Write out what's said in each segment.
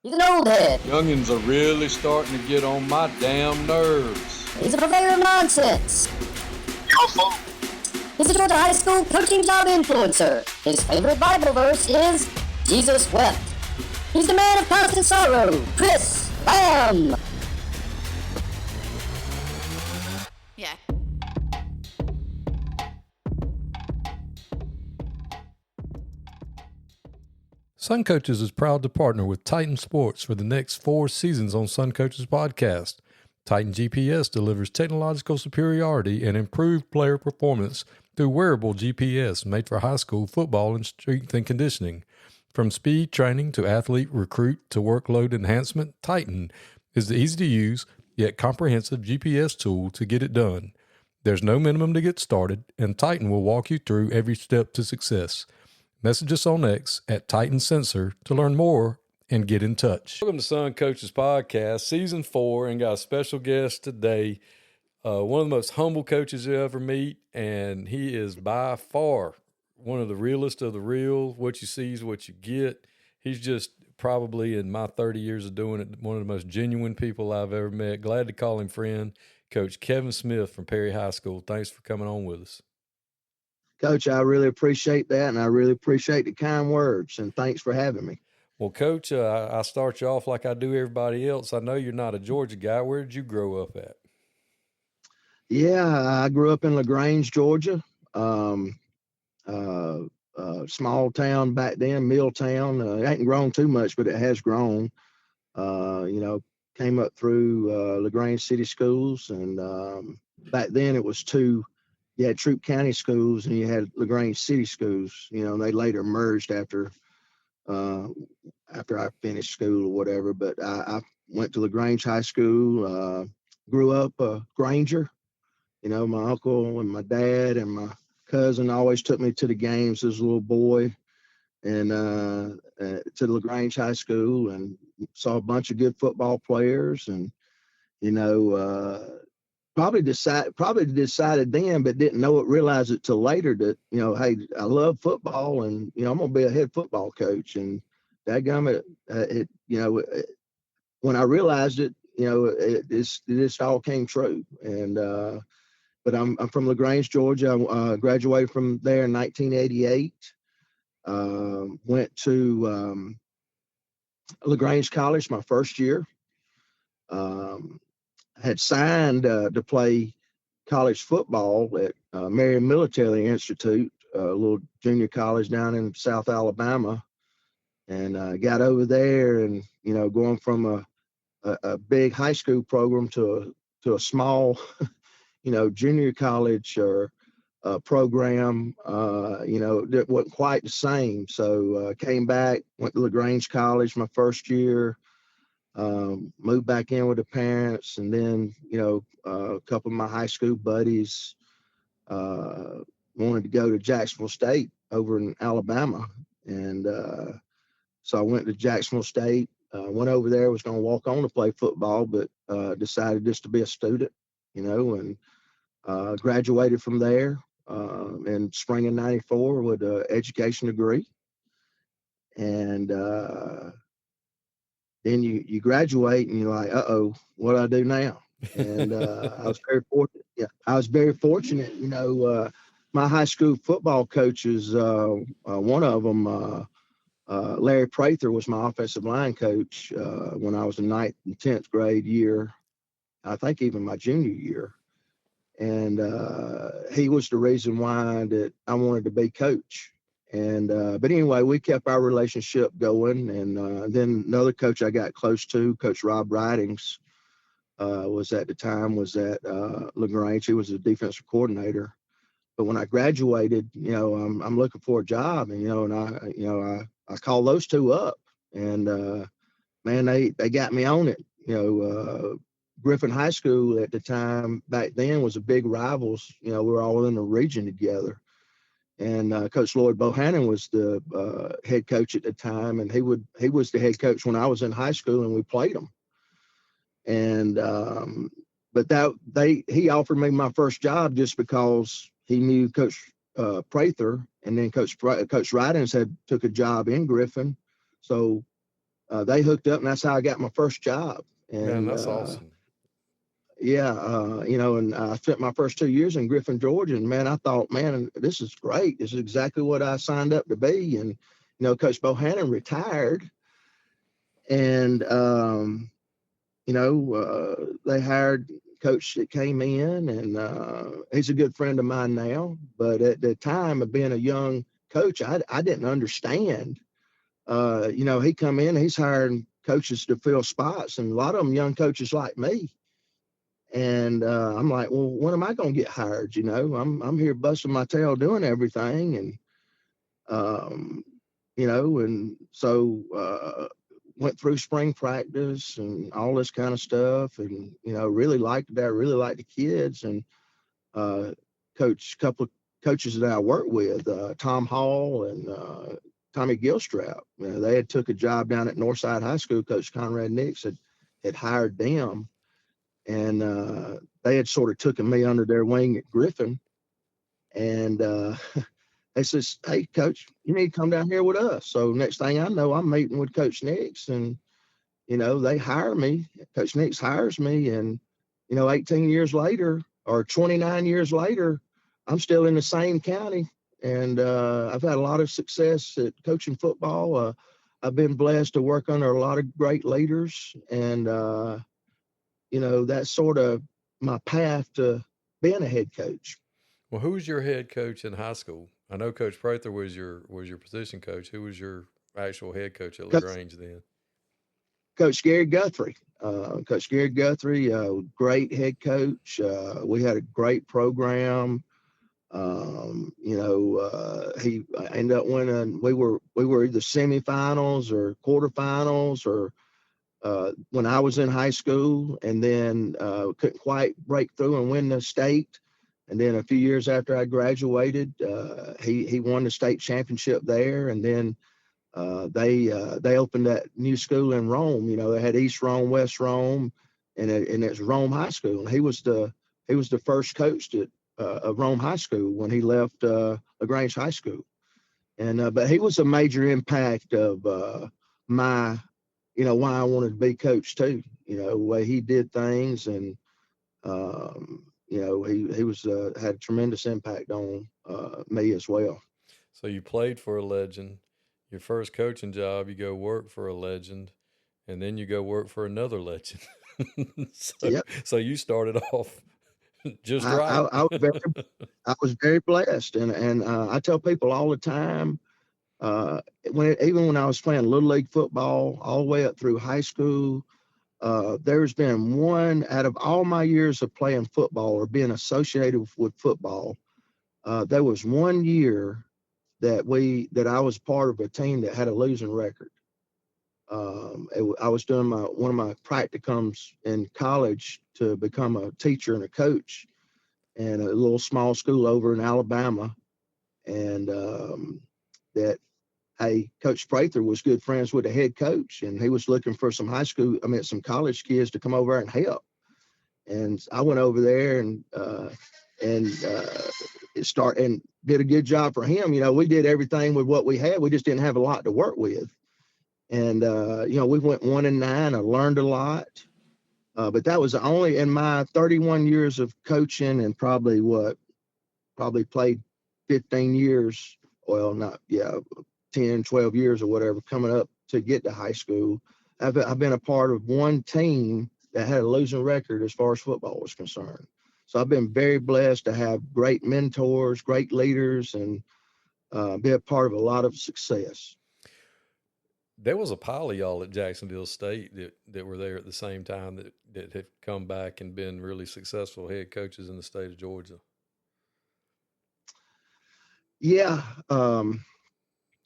He's an old head. Youngins are really starting to get on my damn nerves. He's a purveyor of nonsense. He's a Georgia high school coaching job influencer. His favorite Bible verse is, Jesus wept. He's the man of constant sorrow, Chris Lamb. Yeah. Sun Coaches is proud to partner with Titan Sports for the next 4 seasons on Sun Coaches podcast. Titan GPS delivers technological superiority and improved player performance through wearable GPS made for high school football and strength and conditioning. From speed training to athlete recruit to workload enhancement, Titan is the easy-to-use yet comprehensive GPS tool to get it done. There's no minimum to get started, and Titan will walk you through every step to success. Message us on X at Titan Sensor to learn more and get in touch. Welcome to Sun Coaches Podcast, Season 4, and got a special guest today, one of the most humble coaches you ever meet, and he is by far one of the realest of the real. What you see is what you get. He's just probably, in my 30 years of doing it, one of the most genuine people I've ever met. Glad to call him friend, Coach Kevin Smith from Perry High School. Thanks for coming on with us. Coach, I really appreciate that, and I really appreciate the kind words, and thanks for having me. Well, Coach, I start you off like I do everybody else. I know you're not a Georgia guy. Where did you grow up at? Yeah, I grew up in Lagrange, Georgia, small town back then, mill town. It ain't grown too much, but it has grown. Came up through Lagrange City Schools, and back then it was two. You had Troup County schools and you had Lagrange City schools. They later merged after I finished school or whatever. But I went to Lagrange High School. Grew up a Granger. My uncle and my dad and my cousin always took me to the games as a little boy, and to Lagrange High School, and saw a bunch of good football players, and probably decided then, but didn't realize it till later that, hey, I love football, and, I'm going to be a head football coach. And dadgummit, when I realized it, it all came true. And, but I'm from Lagrange, Georgia. I graduated from there in 1988. Went to Lagrange College my first year. Had signed to play college football at Marion Military Institute, a little junior college down in South Alabama, and got over there, and going from a big high school program to a small, junior college or program, that wasn't quite the same. So came back, went to Lagrange College my first year. Moved back in with the parents, and then a couple of my high school buddies wanted to go to Jacksonville State over in Alabama, and so I went to Jacksonville State. Went over there, was going to walk on to play football, but decided just to be a student, and graduated from there in spring of '94 with an education degree, and then you graduate and you're like, what do I do now? And I was very fortunate. Yeah, I was very fortunate. My high school football coaches, one of them, Larry Prather, was my offensive line coach when I was in 9th and 10th grade year, I think even my junior year. And he was the reason why that I wanted to be coach. And but anyway, we kept our relationship going, and then another coach I got close to, Coach Rob Ridings, was at Lagrange. He was the defensive coordinator. But when I graduated, I'm looking for a job, and I called those two up, and man, they got me on it. Griffin High School at the time back then was a big rivals. We were all in the region together. And Coach Lloyd Bohannon was the head coach at the time, and he was the head coach when I was in high school, and we played him. And but he offered me my first job just because he knew Coach Prather, and then Coach Ridings took a job in Griffin, so they hooked up, and that's how I got my first job. And Man, that's awesome. Yeah, and I spent my first 2 years in Griffin, Georgia, and man, I thought, man, this is great. This is exactly what I signed up to be. And Coach Bohannon retired, and they hired coach that came in, and he's a good friend of mine now. But at the time of being a young coach, I didn't understand. He come in, he's hiring coaches to fill spots, and a lot of them young coaches like me. And I'm like, well, when am I going to get hired? I'm here busting my tail doing everything, and and so went through spring practice and all this kind of stuff, and really liked that. Really liked the kids, and coach a couple of coaches that I worked with, Tom Hall and Tommy Gilstrap. They had took a job down at Northside High School. Coach Conrad Nix had hired them. And they had sort of taken me under their wing at Griffin. And they says, hey, Coach, you need to come down here with us. So next thing I know, I'm meeting with Coach Nix, and, they hire me. Coach Nix hires me. And, 18 years later or 29 years later, I'm still in the same county. And I've had a lot of success at coaching football. I've been blessed to work under a lot of great leaders. And, that's sort of my path to being a head coach. Well, who was your head coach in high school? I know Coach Prather was your position coach. Who was your actual head coach at Lagrange then? Coach Gary Guthrie. Coach Gary Guthrie, great head coach. We had a great program. He ended up winning. We were either semifinals or quarterfinals or when I was in high school, and then couldn't quite break through and win the state. And then a few years after I graduated, he won the state championship there. And then they opened that new school in Rome. They had East Rome, West Rome, and it's Rome High School. And he was the first coach of Rome High School when he left Lagrange High School. And but he was a major impact of my why I wanted to be coach too, the way he did things. And, he was, had a tremendous impact on me as well. So you played for a legend. Your first coaching job, you go work for a legend, and then you go work for another legend. So you started off just right. I was very blessed. And I tell people all the time, even when I was playing Little League football all the way up through high school, there's been one out of all my years of playing football or being associated with football. There was 1 year that I was part of a team that had a losing record. I was doing one of my practicums in college to become a teacher and a coach in a little small school over in Alabama. And Coach Prather was good friends with the head coach, and he was looking for some college kids to come over and help. And I went over there and did a good job for him. We did everything with what we had. We just didn't have a lot to work with. And, we went 1-9. I learned a lot. But that was only in my 31 years of coaching, and probably played 15 years. Well, 10, 12 years or whatever, coming up to get to high school. I've been a part of one team that had a losing record as far as football was concerned. So I've been very blessed to have great mentors, great leaders, and be a part of a lot of success. There was a pile of y'all at Jacksonville State that were there at the same time that have come back and been really successful head coaches in the state of Georgia. Yeah.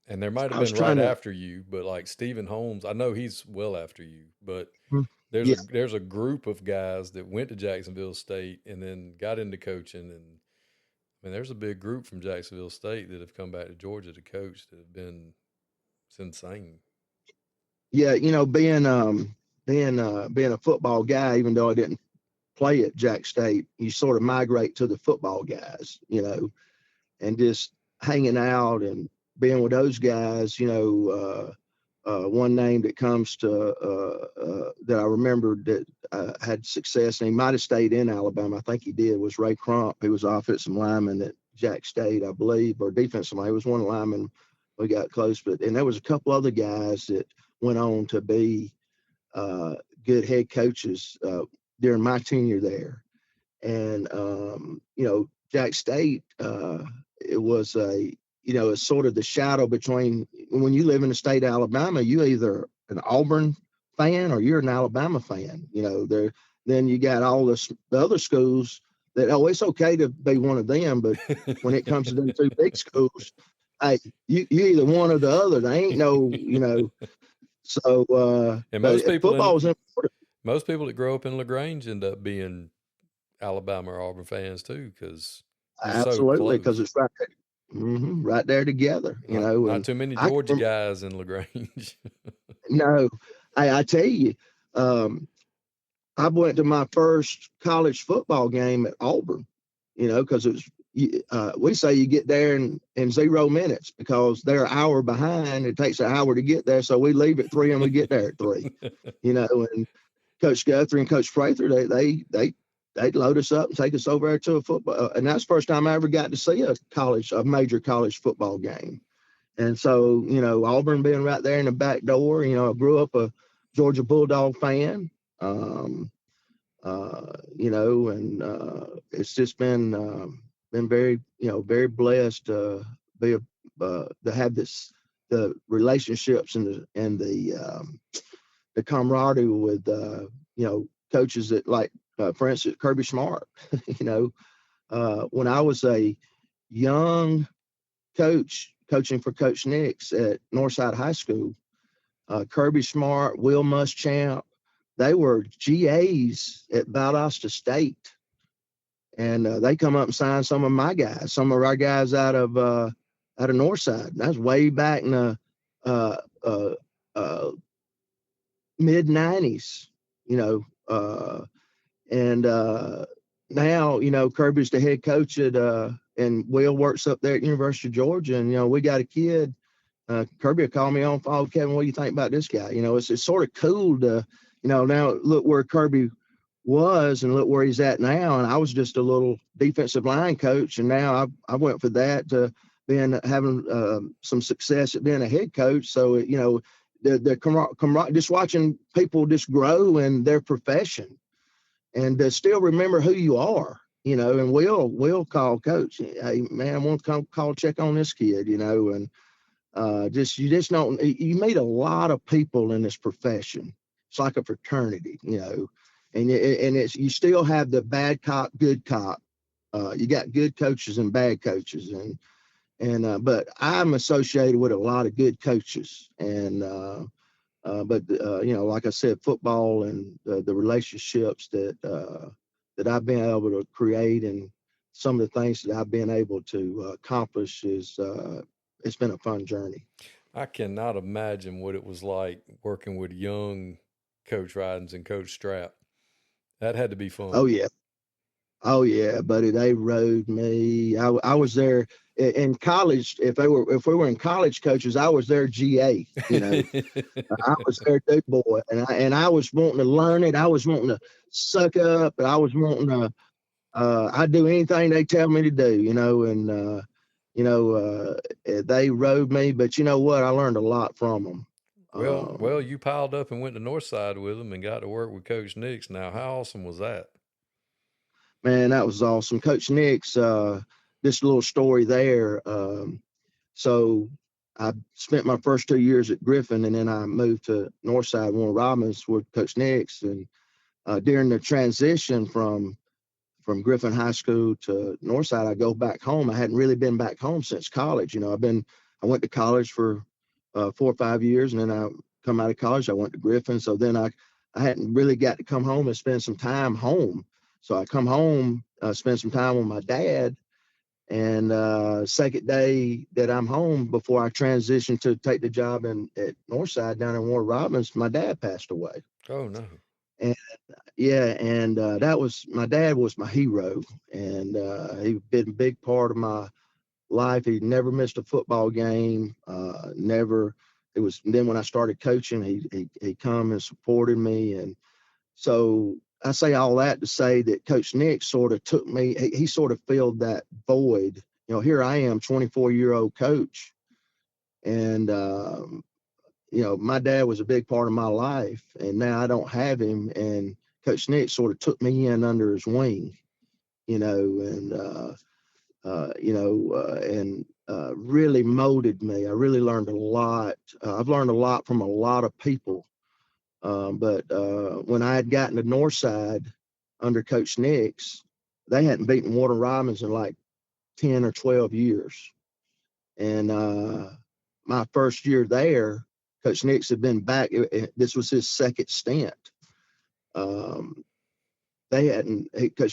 And there might have been right after you, but like Stephen Holmes, I know he's well after you, but there's a group of guys that went to Jacksonville State and then got into coaching. And there's a big group from Jacksonville State that have come back to Georgia to coach that have been, it's insane. Yeah. Being a football guy, even though I didn't play at Jack State, you sort of migrate to the football guys, and just hanging out and being with those guys, one name that comes to that I remembered that had success, and he might have stayed in Alabama. I think he did. Was Ray Crump. He was offensive lineman at Jack State, I believe, or defensive line. He was one of the linemen. We got close, and there was a couple other guys that went on to be good head coaches during my tenure there. And Jack State, it was it's sort of the shadow between when you live in the state of Alabama, you either an Auburn fan or you're an Alabama fan. Then you got all the other schools that, it's okay to be one of them, but when it comes to them two big schools, hey, you either one or the other. There ain't no, So and most people football is important. Most people that grow up in Lagrange end up being Alabama or Auburn fans too, because absolutely, because it's right there. Right there together, Not too many Georgia guys in Lagrange. No, I tell you, I went to my first college football game at Auburn, because it was, we say you get there in 0 minutes because they're an hour behind. It takes an hour to get there. So we leave at 3 and we get there at 3, and Coach Guthrie and Coach Prather, they'd load us up and take us over there to a football. And that's the first time I ever got to see a major college football game. And so, Auburn being right there in the back door, I grew up a Georgia Bulldog fan, and it's just been very, very blessed to have the relationships and the camaraderie with, coaches that like, for instance, Kirby Smart. When I was a young coaching for Coach Nix at Northside High School, Kirby Smart, Will Muschamp, they were GAs at Valdosta State, and they come up and sign some of our guys out of Northside. That was way back in the mid '90s, and now, Kirby's the head coach at, and Will works up there at University of Georgia. And, we got a kid, Kirby will call me on phone, Kevin, what do you think about this guy? It's sort of cool to, now look where Kirby was and look where he's at now. And I was just a little defensive line coach. And now I went for that to having some success at being a head coach. So, just watching people just grow in their profession and still remember who you are, and we'll call coach, hey man, I want to call check on this kid, and you just don't, you meet a lot of people in this profession. It's like a fraternity, and you still have the bad cop, good cop. You got good coaches and bad coaches, but I'm associated with a lot of good coaches, and like I said, football and the relationships that I've been able to create and some of the things that I've been able to accomplish it's been a fun journey. I cannot imagine what it was like working with young Coach Ridings and Coach Strap. That had to be fun. Oh yeah, buddy. They rode me. I was there in college. If we were in college coaches, I was their GA. I was their big boy, and I was wanting to learn it. I was wanting to suck up. I was wanting to. I'd do anything they tell me to do. And they rode me. But you know what? I learned a lot from them. Well, you piled up and went to Northside with them and got to work with Coach Nix. Now, how awesome was that? Man, that was awesome. Coach Nix, this little story there. So I spent my first 2 years at Griffin, and then I moved to Northside Warner Robins with Coach Nix. And during the transition from Griffin High School to Northside, I go back home. I hadn't really been back home since college. I went to college for 4 or 5 years, and then I come out of college. I went to Griffin. So then I hadn't really got to come home and spend some time home. So I come home, spend some time with my dad, and second day that I'm home before I transitioned to take the job at Northside down in Warner Robins, my dad passed away. Oh no! And that was, my dad was my hero, and he'd been a big part of my life. He never missed a football game, never it was then when I started coaching, he come and supported me. And so I say all that to say that Coach Nick sort of took me, he sort of filled that void. You know, here I am, 24-year-old coach. And, you know, my dad was a big part of my life, and now I don't have him. And Coach Nick sort of took me in under his wing, you know, and really molded me. I really learned a lot. I've learned a lot from a lot of people. But when I had gotten to Northside under Coach Nix, they hadn't beaten Warner Robins in like 10 or 12 years. And my first year there, Coach Nix had been back. This was his second stint. Coach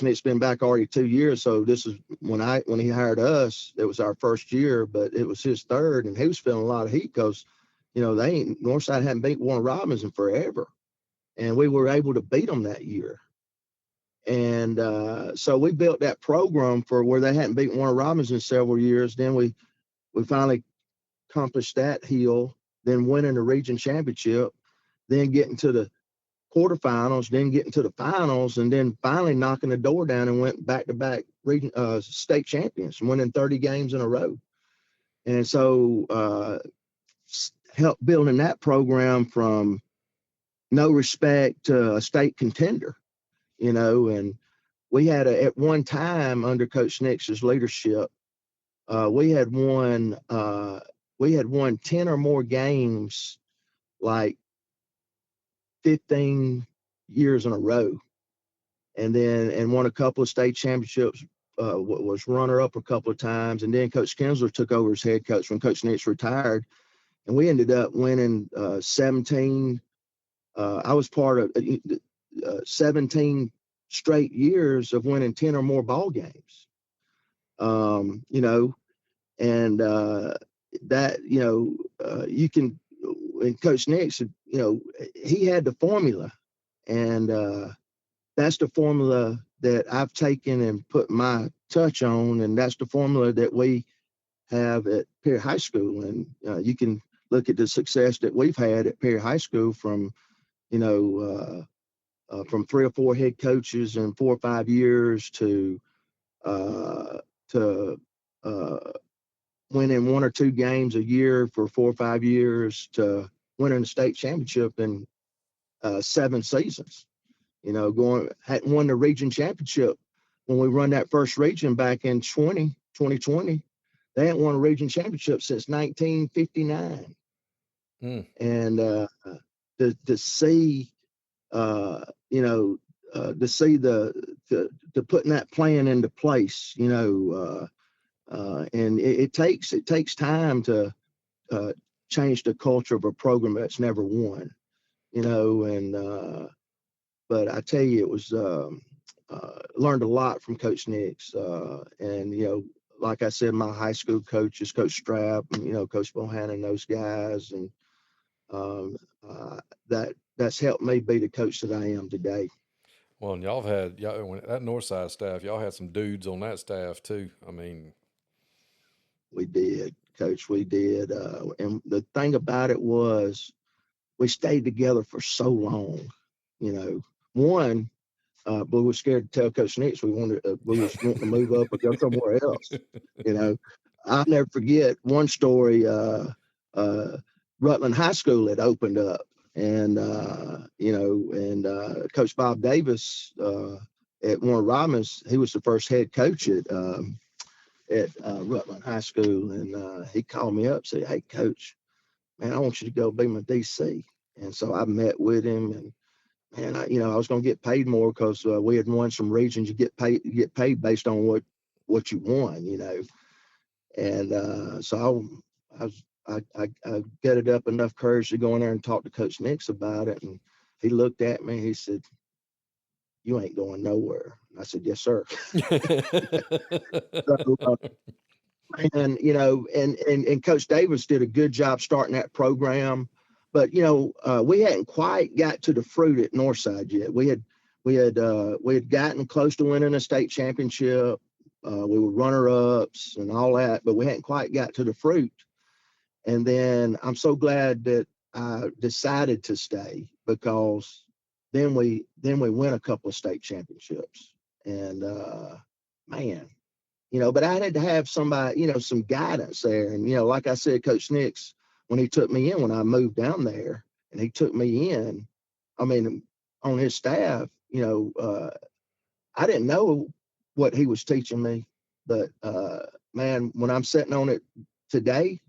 Nick's been back already 2 years. So this is when he hired us, it was our first year, but it was his third, and he was feeling a lot of heat because, you know, Northside hadn't beat Warner Robins in forever. And we were able to beat them that year. And so we built that program for where they hadn't beaten Warner Robins in several years. Then we finally accomplished that hill, then winning the region championship, then getting to the quarterfinals, then getting to the finals, and then finally knocking the door down and went back-to-back region state champions, winning 30 games in a row. And so helped building that program from no respect to a state contender, you know. And we had at one time under Coach Nix's leadership, we had won 10 or more games, like 15 years in a row, and won a couple of state championships, was runner-up a couple of times. And then Coach Kinsler took over as head coach when Coach Nix retired, and we ended up winning 17. I was part of 17 straight years of winning 10 or more ball games. You know, and that, you know, you can, and Coach Nix, you know, he had the formula, and that's the formula that I've taken and put my touch on, and that's the formula that we have at Perry High School. And you can look at the success that we've had at Perry High School from, you know, from 3 or 4 head coaches in 4 or 5 years to winning 1 or 2 games a year for 4 or 5 years to winning the state championship in 7 seasons. You know, hadn't won the region championship when we run that first region back in 2020. They hadn't won a region championship since 1959. And to see, you know, to see the putting that plan into place, you know, and it takes time to change the culture of a program that's never won, you know. And but I tell you, it was learned a lot from Coach Nix, and, you know, like I said, my high school coaches, Coach Strapp, and, you know, Coach Bohannon, those guys, and that's helped me be the coach that I am today. Well, and y'all that Northside staff, y'all had some dudes on that staff too. I mean, we did, Coach. We did, and the thing about it was, we stayed together for so long. You know, one, but we were scared to tell Coach Nix we was wanting to move up or go somewhere else. You know, I'll never forget one story. Rutland High School had opened up, and you know, and Coach Bob Davis at Warner Robins, he was the first head coach at Rutland High School, and he called me up and said, "Hey, Coach, man, I want you to go be my DC." And so I met with him, and I, you know, I was going to get paid more because we had won some regions. You get paid based on what you won, you know. And so I gathered up enough courage to go in there and talk to Coach Nix about it. And he looked at me, he said, "You ain't going nowhere." I said, "Yes, sir." So, and, you know, and Coach Davis did a good job starting that program. But, you know, we hadn't quite got to the fruit at Northside yet. We had gotten close to winning a state championship. We were runner-ups and all that, but we hadn't quite got to the fruit. And then I'm so glad that I decided to stay, because then we win a couple of state championships. And man, but I had to have somebody, some guidance there. And like I said, Coach Nix, when he took me in, when I moved down there, and he took me in, I mean, on his staff, I didn't know what he was teaching me, but man, when I'm sitting on it today,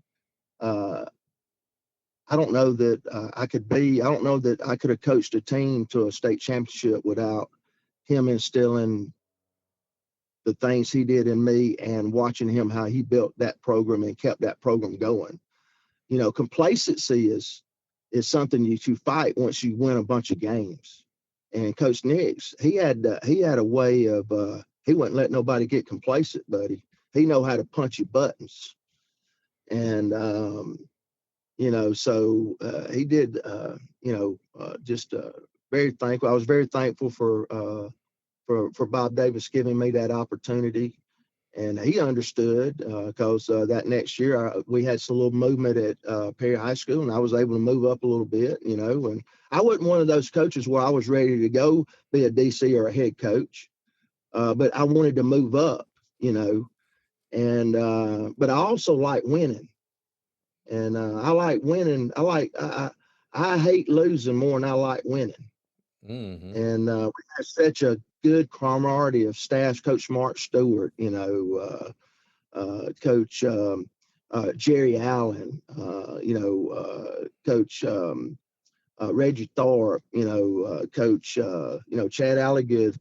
I don't know that I don't know that I could have coached a team to a state championship without him instilling the things he did in me, and watching him, how he built that program and kept that program going. Complacency is something that you fight once you win a bunch of games. And Coach Nix, he had a way of, he wouldn't let nobody get complacent, buddy. He know how to punch your buttons. And, so he did, just very thankful. I was very thankful for Bob Davis giving me that opportunity. And he understood, because that next year we had some little movement at Perry High School, and I was able to move up a little bit, and I wasn't one of those coaches where I was ready to go be a DC or a head coach, but I wanted to move up, and but I also like winning, and I like winning. I hate losing more than I like winning. Mm-hmm. And we had such a good camaraderie of staff. Coach Mark Stewart, Coach Jerry Allen, Coach Reggie Thorpe, Coach, Chad Alligood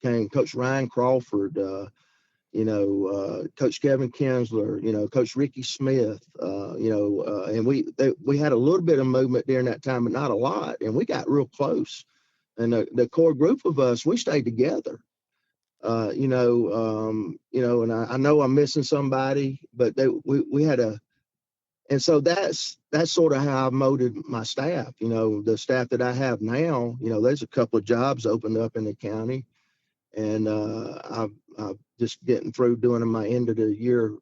came, Coach Ryan Crawford, Coach Kevin Kinsler, Coach Ricky Smith, and we had a little bit of movement during that time, but not a lot, and we got real close. And the core group of us, we stayed together, and I know I'm missing somebody, but we had and so that's sort of how I molded my staff. The staff that I have now, there's a couple of jobs opened up in the county, and I'm just getting through doing my end of the year,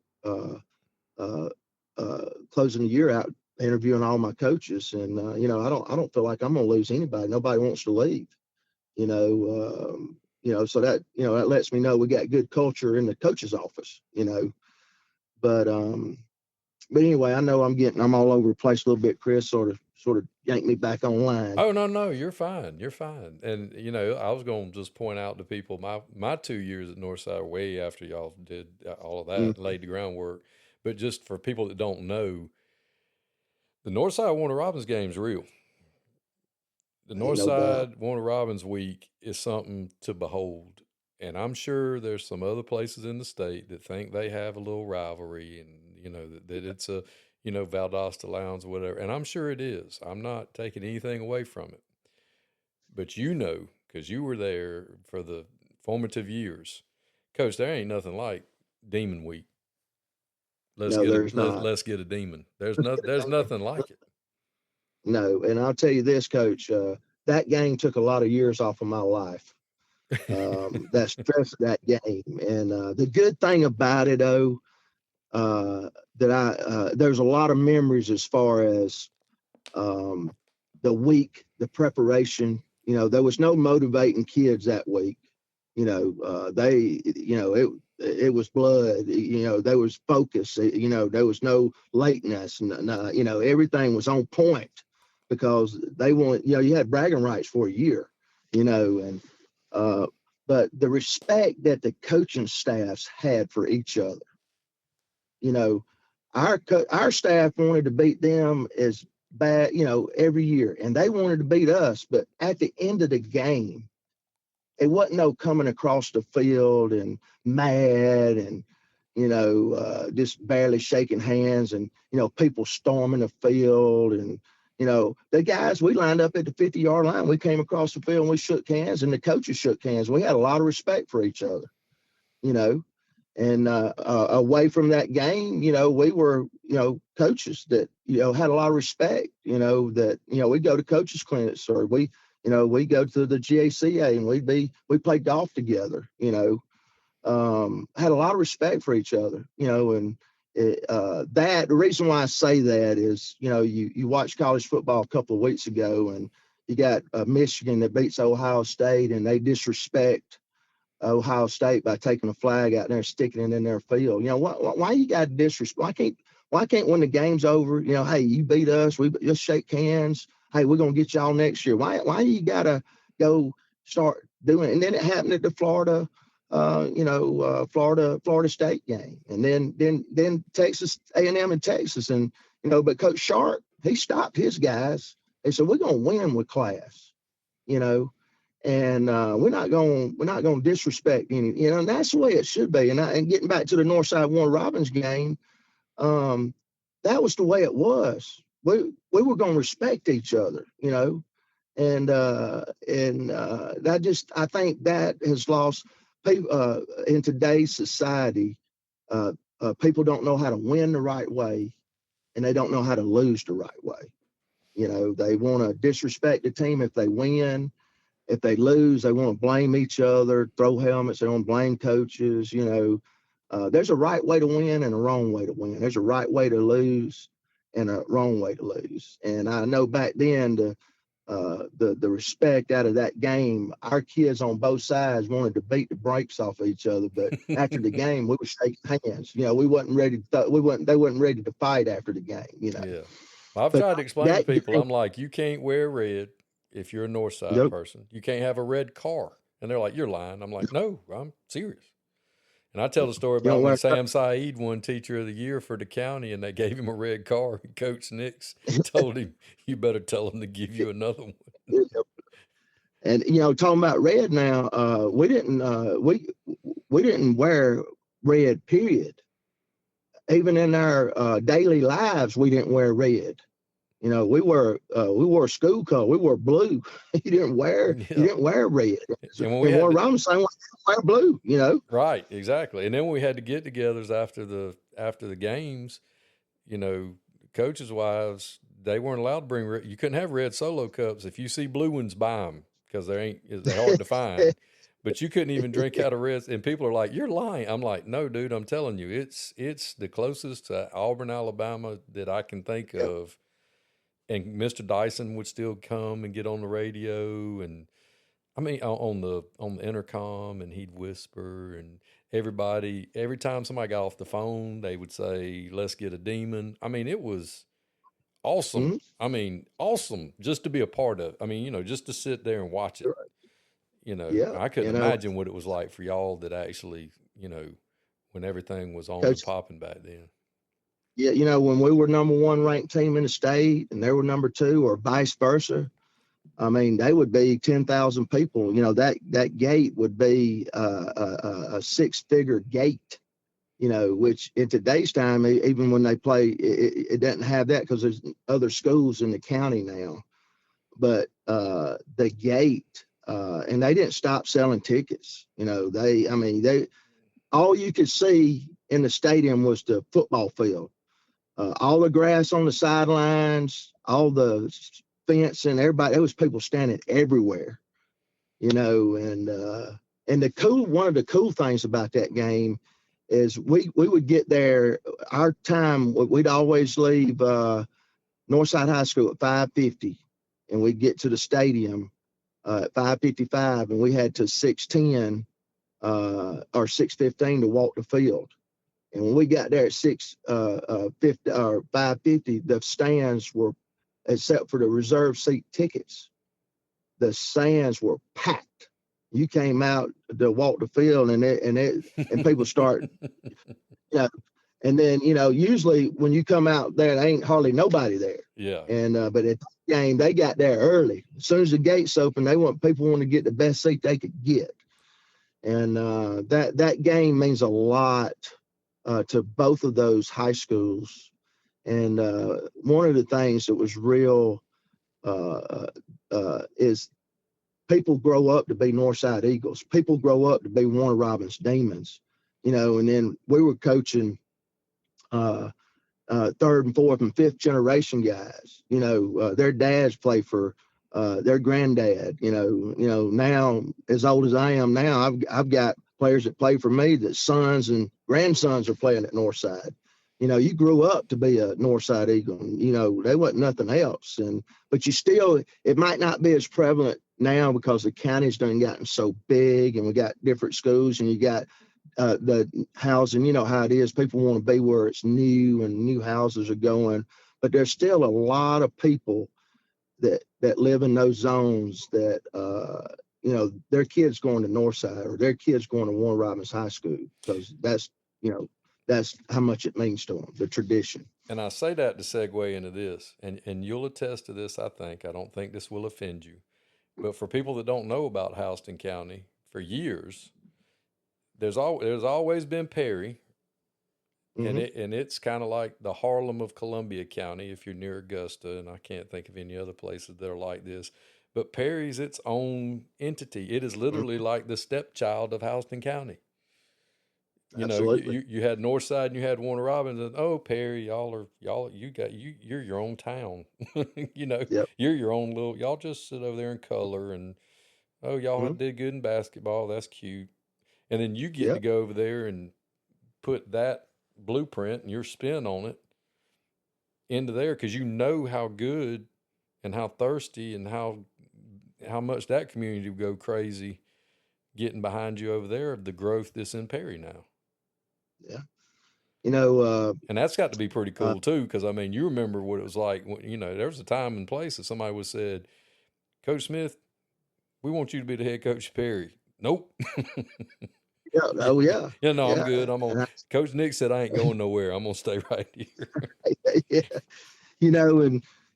closing the year out, interviewing all my coaches, and I don't feel like I'm gonna lose anybody. Nobody wants to leave, so that that lets me know we got good culture in the coach's office, but anyway, I know I'm all over the place a little bit. Chris sort of yanked me back online. Oh, no, you're fine. You're fine. And I was going to just point out to people, my 2 years at Northside are way after y'all did all of that, Mm-hmm. laid the groundwork. But just for people that don't know, the Northside Warner Robins game's real. The Northside Warner Robins week is something to behold. And I'm sure there's some other places in the state that think they have a little rivalry, and that it's a Valdosta Lowndes or whatever. And I'm sure it is. I'm not taking anything away from it. But because you were there for the formative years, Coach, there ain't nothing like Demon Week. Let's get a demon. There's nothing like it. No, and I'll tell you this, Coach, that game took a lot of years off of my life. That stress of that game. And the good thing about it, though, there's a lot of memories as far as the week, the preparation. There was no motivating kids that week. It was blood. There was focus. There was no lateness. Everything was on point, because they want, you had bragging rights for a year, and but the respect that the coaching staffs had for each other. Our staff wanted to beat them as bad, every year, and they wanted to beat us. But at the end of the game, it wasn't no coming across the field and mad and, just barely shaking hands and, people storming the field. And, the guys, we lined up at the 50-yard line. We came across the field and we shook hands, and the coaches shook hands. We had a lot of respect for each other, and away from that game, we were, coaches that, had a lot of respect, that, we go to coaches clinics, or we go to the GACA, and we played golf together, had a lot of respect for each other, and, The reason why I say that is, you watched college football a couple of weeks ago, and you got Michigan that beats Ohio State, and they disrespect Ohio State by taking a flag out there and sticking it in their field. Why you got to disrespect? Why can't when the game's over, hey, you beat us, we just shake hands. Hey, we're gonna get y'all next year. Why you gotta go start doing it? And then it happened at the Florida State game, and then Texas A&M and Texas, and but Coach Sharp, he stopped his guys. They said, we're gonna win with class, and we're not gonna disrespect any, and that's the way it should be. And getting back to the Northside Warner Robins game, that was the way it was. We were gonna respect each other, and I think that has lost people in today's society. People don't know how to win the right way, and they don't know how to lose the right way. They want to disrespect the team if they win. If they lose, they want to blame each other, throw helmets. They want to blame coaches. There's a right way to win and a wrong way to win. There's a right way to lose and a wrong way to lose. And I know back then the respect out of that game, our kids on both sides wanted to beat the brakes off each other. But after the game, we were shaking hands. We wasn't ready. They wasn't ready to fight after the game. Yeah. I've tried to explain to people. I'm like, you can't wear red if you're a Northside person. You can't have a red car. And they're like, you're lying. I'm like, no, I'm serious. And I tell the story about when Sam Saeed won Teacher of the Year for the county, and they gave him a red car. And Coach Nix told him, you better tell him to give you another one. And, talking about red now, we didn't wear red, period. Even in our daily lives, we didn't wear red. We wore school color. We wore blue. You didn't wear red. And when we wore Robinson, saying, wear blue. Right, exactly. And then when we had the get-togethers after the games, coaches' wives, they weren't allowed to bring red. You couldn't have red Solo cups. If you see blue ones, buy them because they're hard to find. But you couldn't even drink out of red. And people are like, you're lying. I'm like, no, dude, I'm telling you, it's the closest to Auburn, Alabama that I can think of. And Mr. Dyson would still come and get on the radio, and on the intercom, and he'd whisper, and every time somebody got off the phone, they would say, let's get a demon. It was awesome. Mm-hmm. Awesome just to be a part of. Just to sit there and watch it. Right. I couldn't imagine what it was like for y'all that actually, when everything was on and popping back then. Yeah, when we were number one ranked team in the state and they were number two, or vice versa, they would be 10,000 people. That gate would be a six-figure gate, which in today's time, even when they play, it doesn't have that because there's other schools in the county now. But the gate, and they didn't stop selling tickets. All you could see in the stadium was the football field. All the grass on the sidelines, all the fence, and everybody. There was people standing everywhere, And one of the cool things about that game is we would get there. Our time, we'd always leave Northside High School at 5:50, and we'd get to the stadium at 5:55, and we had to 6:10 or 6:15 to walk the field. And when we got there at 5:50, the stands were, except for the reserve seat tickets, the stands were packed. You came out to walk the field, and people start, and then usually when you come out there, there ain't hardly nobody there. Yeah. And but at the game, they got there early. As soon as the gates open, people want to get the best seat they could get, and that game means a lot. To both of those high schools. And one of the things that was real is people grow up to be Northside Eagles. People grow up to be Warner Robins Demons, and then we were coaching third and fourth and fifth generation guys. Their dads play for their granddad, now as old as I am now, I've got players that play for me that sons and grandsons are playing at Northside, you grew up to be a Northside Eagle. And, there wasn't nothing else. But it might not be as prevalent now because the county's done gotten so big, and we got different schools, and you got the housing. You know how it is. People want to be where it's new and new houses are going. But there's still a lot of people that live in those zones that, their kids going to Northside, or their kids going to Warren Robins High School, because that's how much it means to them, the tradition. And I say that to segue into this, and you'll attest to this, I think. I don't think this will offend you. But for people that don't know about Houston County, for years, there's always been Perry, Mm-hmm. and it's kind of like the Harlem of Columbia County if you're near Augusta, and I can't think of any other places that are like this. But Perry's its own entity. It is literally like the stepchild of Houston County. Absolutely. You had Northside and you had Warner Robins, and Perry, you're your own town. Yep. You're your own little. Y'all just sit over there and color, and y'all Mm-hmm. did good in basketball. That's cute. And then you get to Yep. go over there and put that blueprint and your spin on it into there, because you know how good and how thirsty and how much that community would go crazy getting behind you over there of the growth that's in Perry now. Yeah. And that's got to be pretty cool too, because I mean, you remember what it was like when, there was a time and place that somebody was said, Coach Smith, we want you to be the head coach of Perry. Nope. Yeah. Oh, yeah. Yeah, no, Yeah. I'm good. Coach Nick said I ain't going nowhere. I'm gonna stay right here. Yeah.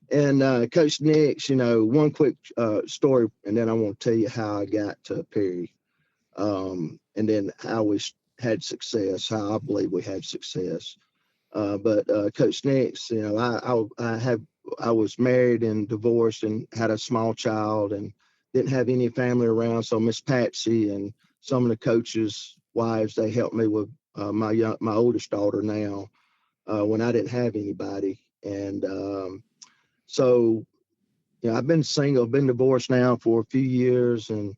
And Coach Nix, one quick story, and then I want to tell you how I got to Perry, and then how we had success, how I believe we had success. But Coach Nix, I was married and divorced and had a small child and didn't have any family around. So Miss Patsy and some of the coaches' wives, they helped me with my oldest daughter now when I didn't have anybody. And so, I've been single, been divorced now for a few years, and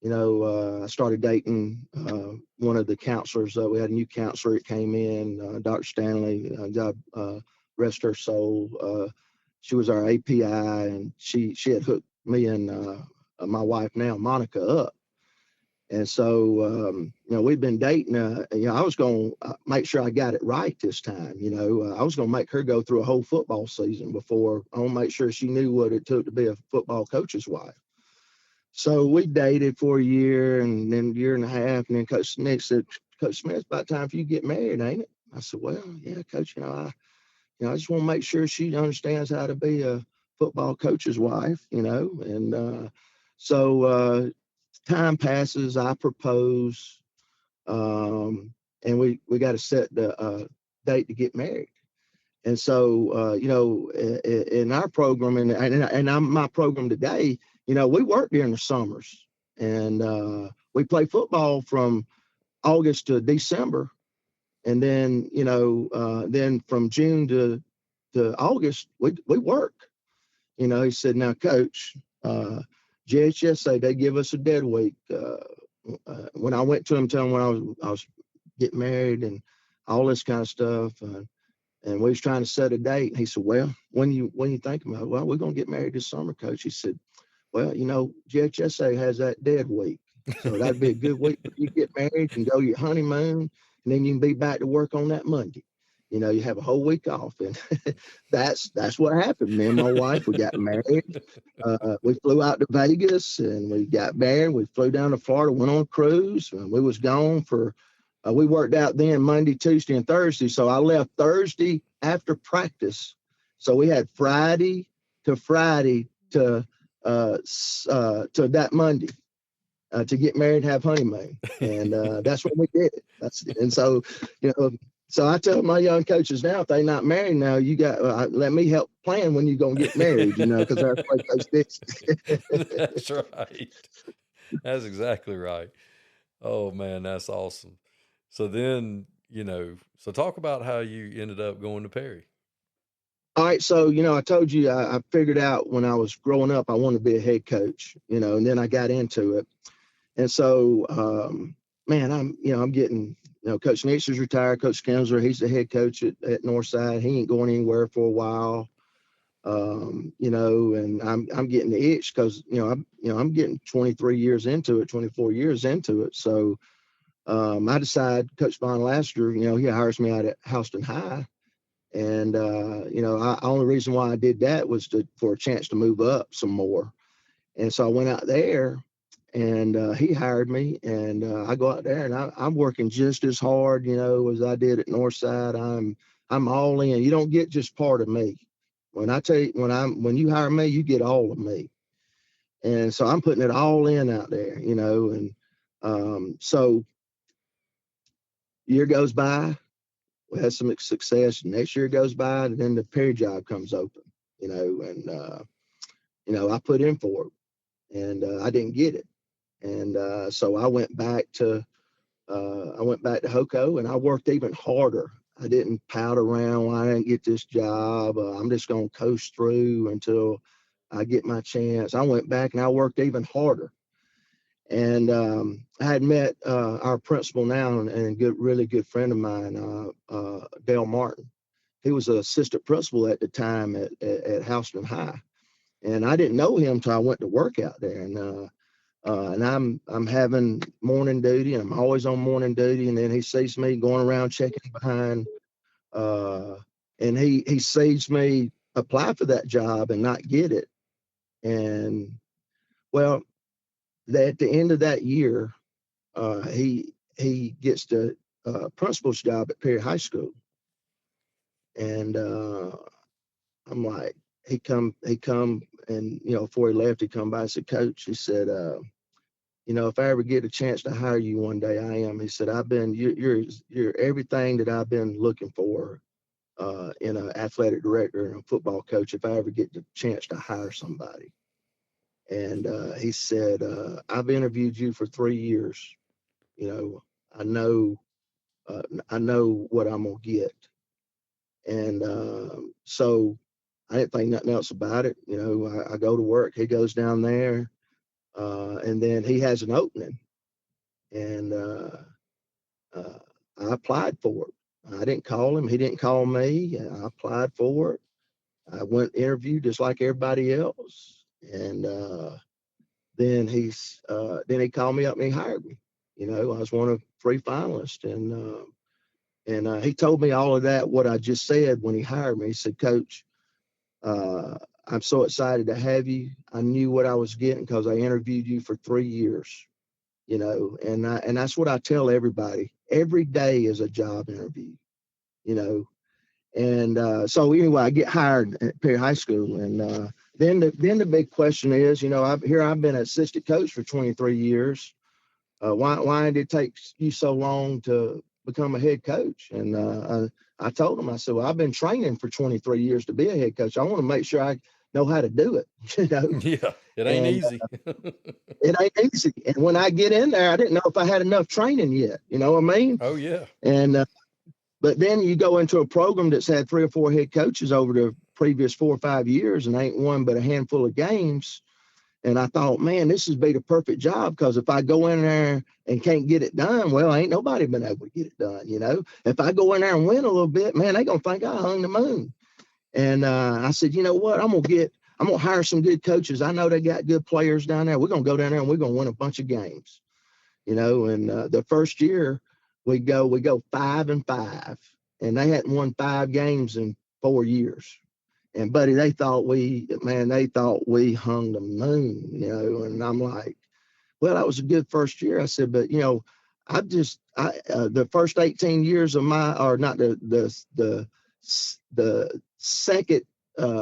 I started dating one of the counselors. We had a new counselor that came in, Dr. Stanley. God rest her soul. She was our API, and she had hooked me and my wife now, Monica, up. And so, we've been dating. I was going to make sure I got it right this time. I was going to make her go through a whole football season before I want to make sure she knew what it took to be a football coach's wife. So we dated for a year, and then a year and a half. And then Coach Nick said, Coach Smith, it's about time for you to get married, ain't it? I said, well, yeah, Coach, I just want to make sure she understands how to be a football coach's wife, and so time passes, I propose, and we got to set the date to get married. And so, in our program, and I'm my program today, we work during the summers, and we play football from August to December, and then then from June to August we work. He said, now, Coach, GHSA, they give us a dead week. When I went to him, telling him when I was getting married and all this kind of stuff, and we was trying to set a date. He said, well, when you thinking about it? Well, we're going to get married this summer, Coach. He said, well, GHSA has that dead week. So that'd be a good week for you to get married and go your honeymoon, and then you can be back to work on that Monday. You have a whole week off. And that's what happened. Me and my wife, we got married. We flew out to Vegas and we got married. We flew down to Florida, went on a cruise, and we was gone for we worked out then Monday, Tuesday, and Thursday. So I left Thursday after practice. So we had Friday to that Monday to get married and have honeymoon. And that's what we did. And so, so I tell my young coaches now, if they're not married now, you got let me help plan when you're going to get married, because that's what Coach did. That's right. That's exactly right. Oh, man, that's awesome. So then, so talk about how you ended up going to Perry. All right. So, I told you, I figured out when I was growing up, I wanted to be a head coach, and then I got into it. And so man, I'm getting, Coach Nixon's retired. Coach Kinsler, he's the head coach at Northside. He ain't going anywhere for a while. And I'm getting the itch because, I'm getting 23 years into it, 24 years into it. So I decided Coach Von Laster, he hires me out at Houston High. And, only reason why I did that was for a chance to move up some more. And so I went out there and he hired me, and I go out there and I'm working just as hard, as I did at Northside. I'm all in. You don't get just part of me. When I tell you, when you hire me, you get all of me. And so I'm putting it all in out there, and so year goes by, we had some success. Next year goes by, and then the Perry job comes open, and I put in for it, and I didn't get it. And so I went back to HOCO, and I worked even harder. I didn't pout around. Well, I didn't get this job. I'm just going to coast through until I get my chance. I went back and I worked even harder. And I had met our principal now and really good friend of mine, Dale Martin. He was an assistant principal at the time at Houston High. And I didn't know him till I went to work out there. And I'm having morning duty, and I'm always on morning duty. And then he sees me going around checking behind, and he sees me apply for that job and not get it. And well, at the end of that year, he gets the principal's job at Perry High School. And I'm like, he come, and before he left, he come by and said, Coach, he said, if I ever get a chance to hire you one day, I am. He said, you're everything that I've been looking for in an athletic director and a football coach, if I ever get the chance to hire somebody. And he said, I've interviewed you for 3 years. I know what I'm gonna get. And so I didn't think nothing else about it. I go to work. He goes down there, and then he has an opening, and I applied for it. I didn't call him. He didn't call me. I applied for it. I went interviewed just like everybody else, and then he called me up and he hired me. I was one of 3 finalists, and he told me all of that, what I just said when he hired me. He said, Coach, I'm so excited to have you. I knew what I was getting because I interviewed you for 3 years, and that's what I tell everybody. Every day is a job interview, And so anyway, I get hired at Perry High School, and then the big question is, I've been an assistant coach for 23 years. Why did it take you so long to become a head coach? And I told him, I said, well, I've been training for 23 years to be a head coach. I want to make sure I know how to do it. Yeah, it ain't easy. It ain't easy. And when I get in there, I didn't know if I had enough training yet. You know what I mean? Oh yeah. And but then you go into a program that's had 3 or 4 head coaches over the previous 4 or 5 years and ain't won but a handful of games. And I thought, man, this would be the perfect job, because if I go in there and can't get it done, well, ain't nobody been able to get it done. If I go in there and win a little bit, man, they gonna think I hung the moon. And I said, you know what? I'm gonna hire some good coaches. I know they got good players down there. We're gonna go down there and we're gonna win a bunch of games. And the first year we go 5-5, and they hadn't won 5 games in 4 years. And buddy, they thought we hung the moon, and I'm like, well, that was a good first year. I said, but the first 18 years of my, or not the second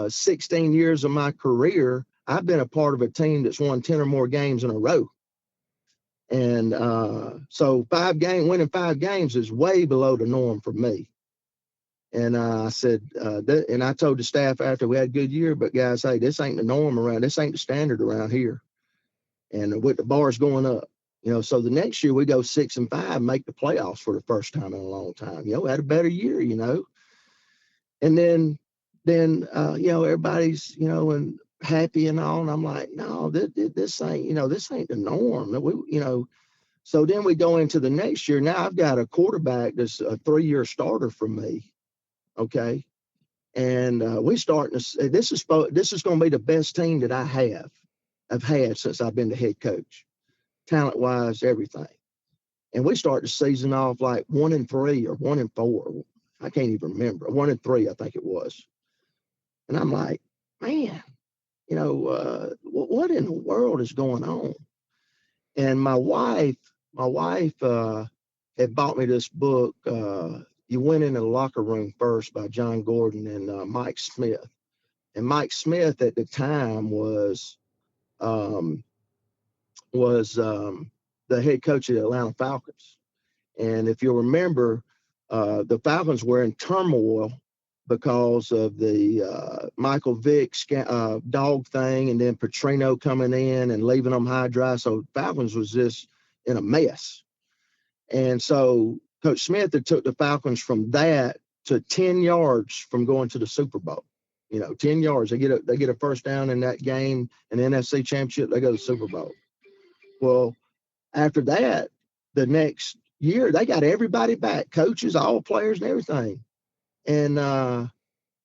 16 years of my career, I've been a part of a team that's won 10 or more games in a row. And so winning 5 games is way below the norm for me. And I said, and I told the staff after we had a good year, but guys, hey, this ain't the norm around, this ain't the standard around here. And with the bars going up, so the next year we go 6-5, make the playoffs for the first time in a long time. We had a better year, and then everybody's, and happy and all. And I'm like, no, this ain't, this ain't the norm. So then we go into the next year. Now I've got a quarterback that's a 3-year starter for me. Okay. And we starting to, this is going to be the best team that I've had since I've been the head coach, talent wise, everything. And we start the season off like 1-3 or 1-4. I can't even remember. 1-3, I think it was. And I'm like, man, what in the world is going on? And my wife had bought me this book, You Went in the Locker Room First by John Gordon and Mike Smith. And Mike Smith at the time was the head coach of the Atlanta Falcons. And if you'll remember, the Falcons were in turmoil because of the Michael Vick dog thing, and then Petrino coming in and leaving them high dry. So Falcons was just in a mess. And so Coach Smith had took the Falcons from that to 10 yards from going to the Super Bowl. 10 yards. They get a first down in that game, an NFC championship, they go to the Super Bowl. Well, after that, the next year, they got everybody back, coaches, all players and everything. And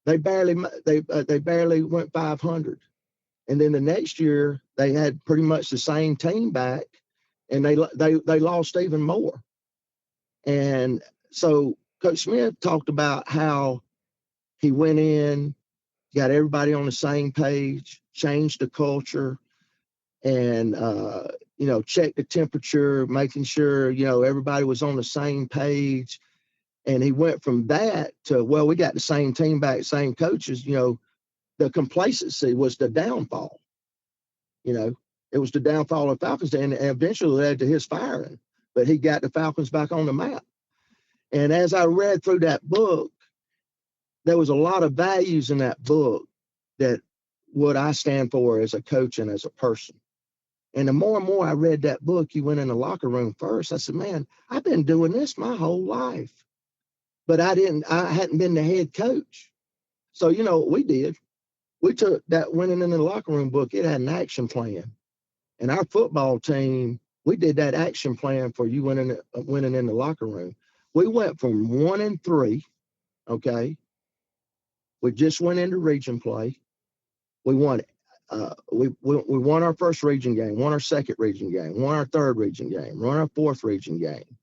they barely went 500. And then the next year, they had pretty much the same team back, and they lost even more. And so Coach Smith talked about how he went in, got everybody on the same page, changed the culture, and checked the temperature, making sure everybody was on the same page. And he went from that to, well, we got the same team back, same coaches. The complacency was the downfall. It was the downfall of the Falcons, and eventually led to his firing. But he got the Falcons back on the map. And as I read through that book, there was a lot of values in that book that what I stand for as a coach and as a person. And the more and more I read that book, You Went in the Locker Room First, I said, man, I've been doing this my whole life. But I hadn't been the head coach. So, what we did? We took that Winning in the Locker Room book. It had an action plan. And our football team, we did that action plan for You Winning in the Locker Room. We went from 1-3, okay? We just went into region play. We won we won our first region game, won our second region game, won our third region game, won our fourth region game.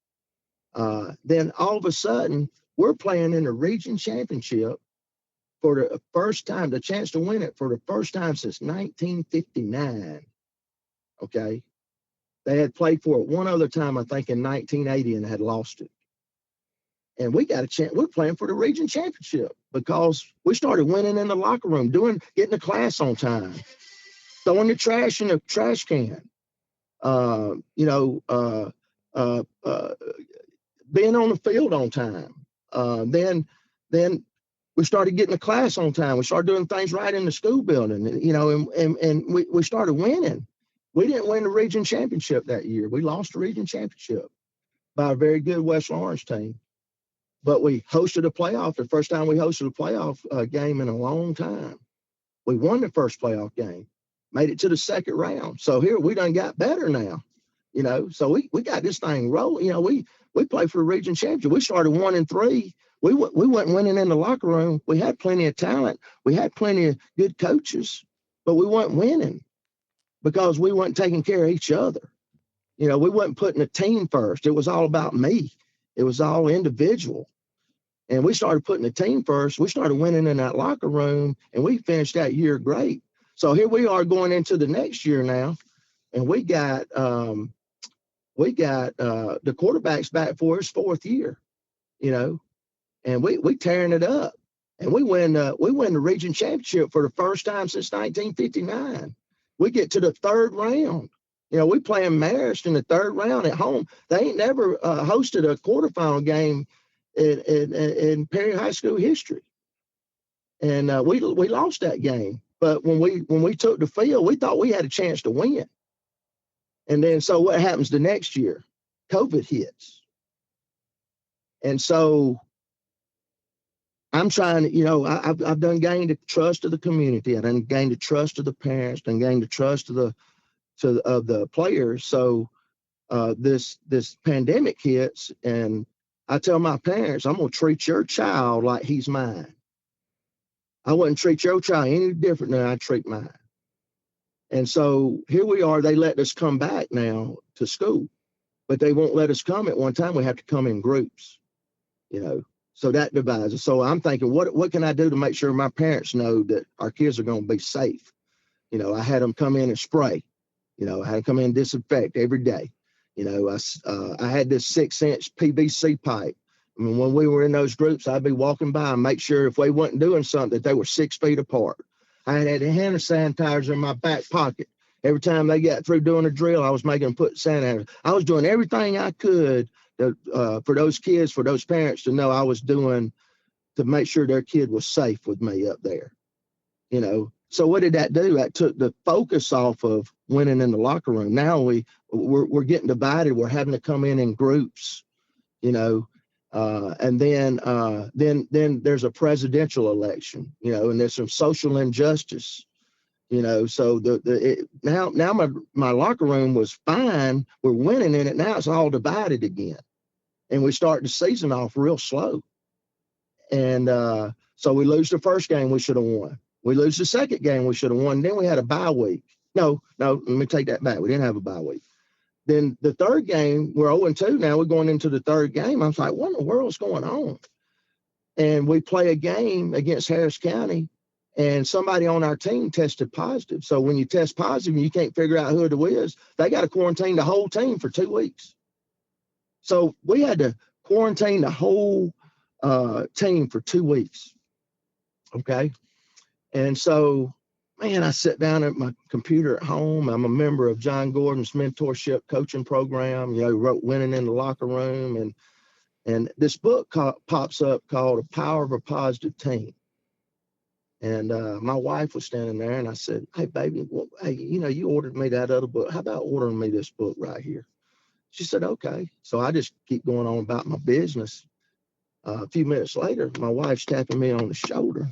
Then all of a sudden, we're playing in the region championship for the first time, the chance to win it for the first time since 1959. Okay. They had played for it one other time, I think, in 1980, and had lost it. And we got a chance. We're playing for the region championship because we started winning in the locker room, getting the class on time, throwing the trash in the trash can, being on the field on time. Then we started getting the class on time. We started doing things right in the school building, and we started winning. We didn't win the region championship that year. We lost the region championship by a very good West Lawrence team. But we hosted a playoff, the first time we hosted a playoff game in a long time. We won the first playoff game, made it to the second round. So here we done got better now, so we got this thing rolling. We played for the region championship. We started 1-3. We weren't winning in the locker room. We had plenty of talent. We had plenty of good coaches, but we weren't winning because we weren't taking care of each other. We weren't putting the team first. It was all about me. It was all individual. And we started putting the team first. We started winning in that locker room, and we finished that year great. So here we are going into the next year now, and we got the quarterbacks back for his fourth year, and we tearing it up, and we win the region championship for the first time since 1959. We get to the third round. We playing Marist in the third round at home. They ain't never hosted a quarterfinal game in Perry High School history, and we lost that game. But when we took the field, we thought we had a chance to win. And then so what happens the next year? COVID hits, and so I'm trying to, I've done gained the trust of the community. I done gained the trust of the parents, done gained the trust of the players. So this pandemic hits, and I tell my parents, I'm going to treat your child like he's mine. I wouldn't treat your child any different than I treat mine. And so here we are. They let us come back now to school, but they won't let us come at one time. We have to come in groups, so that divides us. So I'm thinking, what can I do to make sure my parents know that our kids are going to be safe? I had them come in and spray, I had them come in and disinfect every day. I had this 6-inch PVC pipe. I mean, when we were in those groups, I'd be walking by and make sure if we wasn't doing something that they were 6 feet apart. I had a hand sanitizer in my back pocket. Every time they got through doing a drill, I was making them put sanitizer. I was doing everything I could for those kids, for those parents to know I was doing to make sure their kid was safe with me up there. So what did that do? That took the focus off of winning in the locker room. Now we're getting divided. We're having to come in groups, and then there's a presidential election, and there's some social injustice, so now my locker room was fine. We're winning in it. Now it's all divided again. And we start the season off real slow. And so we lose the first game we should have won. We lose the second game we should have won. Then we had a bye week. No, let me take that back. We didn't have a bye week. Then the third game, we're 0-2 now. We're going into the third game. I was like, what in the world's going on? And we play a game against Harris County, and somebody on our team tested positive. So when you test positive and you can't figure out who it is, they got to quarantine the whole team for 2 weeks. So we had to quarantine the whole team for 2 weeks. Okay. And so, man, I sit down at my computer at home. I'm a member of John Gordon's mentorship coaching program. Wrote Winning in the Locker Room. And this book pops up called The Power of a Positive Team. And my wife was standing there, and I said, hey, baby, you ordered me that other book. How about ordering me this book right here? She said, okay. So I just keep going on about my business. A few minutes later, my wife's tapping me on the shoulder.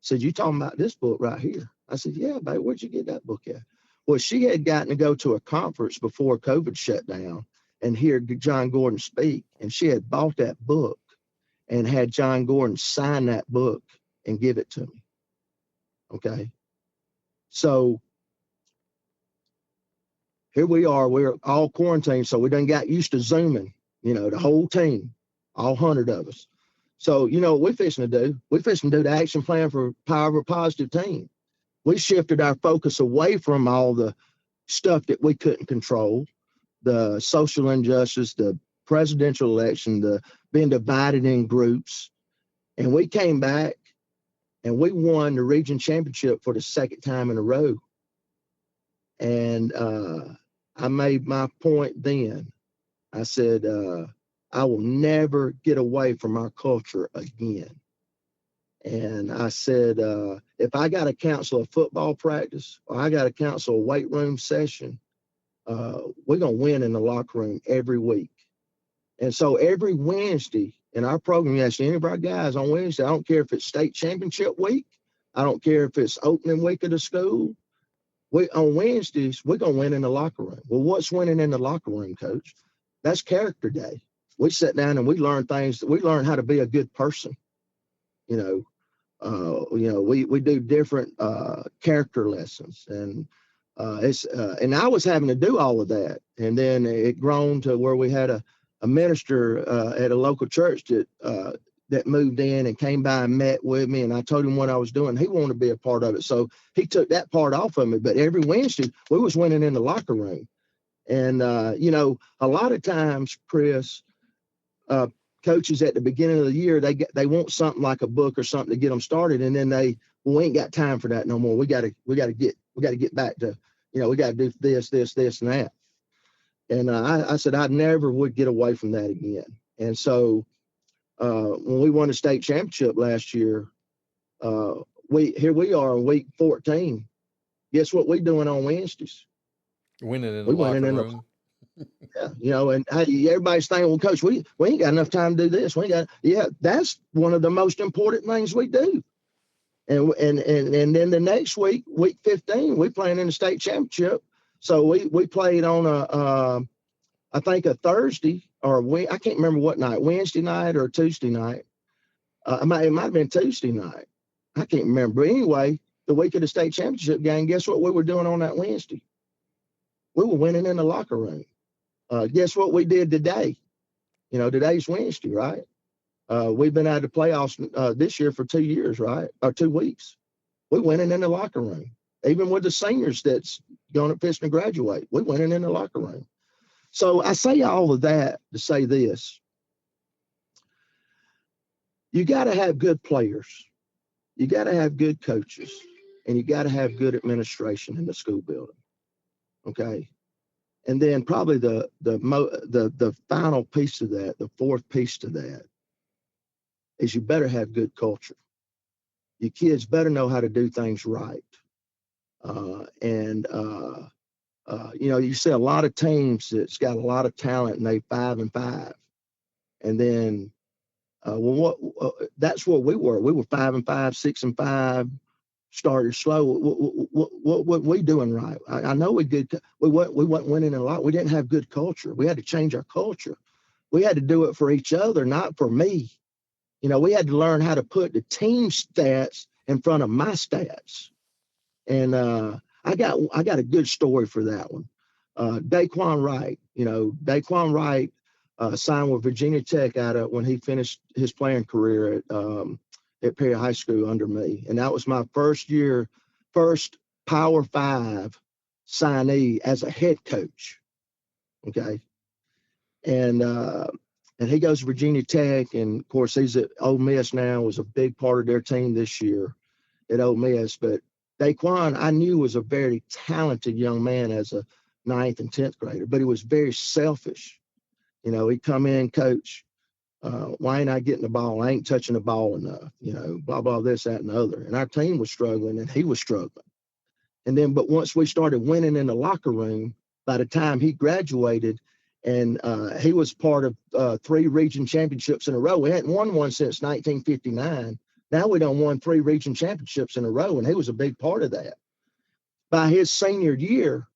Said, you talking about this book right here? I said, yeah, babe, where'd you get that book at? Well, she had gotten to go to a conference before COVID shut down and hear John Gordon speak. And she had bought that book and had John Gordon sign that book and give it to me. Okay. So here we are. We're all quarantined. So we done got used to Zooming, the whole team, all 100 of us. So, what we're fixing to do? We're fixing to do the action plan for Power of a Positive Team. We shifted our focus away from all the stuff that we couldn't control, the social injustice, the presidential election, the being divided in groups. And we came back and we won the region championship for the second time in a row. And I made my point then. I said, I will never get away from our culture again. And I said, if I got to cancel a football practice or I got to cancel a weight room session, we're going to win in the locker room every week. And so every Wednesday in our program, you ask any of our guys on Wednesday, I don't care if it's state championship week. I don't care if it's opening week of the school. On Wednesdays, we're going to win in the locker room. Well, what's winning in the locker room, Coach? That's character day. We sit down and we learn things. We learn how to be a good person. We do different character lessons, and and I was having to do all of that. And then it grown to where we had a minister at a local church that moved in and came by and met with me, and I told him what I was doing. He wanted to be a part of it, so he took that part off of me. But every Wednesday we was winning in the locker room, and a lot of times, Chris. Coaches at the beginning of the year, they want something like a book or something to get them started, and then we ain't got time for that no more. We got to get back to, we got to do this, and that. And I said I never would get away from that again. And so when we won the state championship last year, here we are in week 14. Guess what we doing on Wednesdays? Winning in the locker room. Yeah, and everybody's thinking, well, Coach, we ain't got enough time to do this. That's one of the most important things we do. And then the next week, week 15, we playing in the state championship. So we played on I think a Thursday I can't remember what night, Wednesday night or Tuesday night. It might have been Tuesday night. I can't remember. But anyway, the week of the state championship game, guess what we were doing on that Wednesday? We were winning in the locker room. Guess what we did today? Today's Wednesday, right? We've been out of the playoffs this year for 2 years, right? Or 2 weeks. We're winning in the locker room. Even with the seniors that's going to fishing to graduate, we're winning in the locker room. So I say all of that to say this. You got to have good players. You got to have good coaches. And you got to have good administration in the school building. Okay? And then probably the final piece of that, the fourth piece to that, is you better have good culture. Your kids better know how to do things right. You see a lot of teams that's got a lot of talent and they 5-5, and then that's what we were. We were 5-5, 6-5, started slow. What we doing right? I know we did. We weren't winning a lot. We didn't have good culture. We had to change our culture. We had to do it for each other, not for me. We had to learn how to put the team stats in front of my stats. And I got a good story for that one. Daquan Wright, Daquan Wright signed with Virginia Tech when he finished his playing career at Perry High School under me. And that was my first Power 5 signee as a head coach. Okay. And he goes to Virginia Tech, and of course he's at Ole Miss now, was a big part of their team this year at Ole Miss. But Daquan, I knew, was a very talented young man as a 9th and 10th grader, but he was very selfish. He'd come in, coach, why ain't I getting the ball? I ain't touching the ball enough, blah, blah, this, that, and the other. And our team was struggling and he was struggling. But once we started winning in the locker room, by the time he graduated, and he was part of 3 region championships in a row. We hadn't won one since 1959. Now we done won 3 region championships in a row, and he was a big part of that. By his senior year,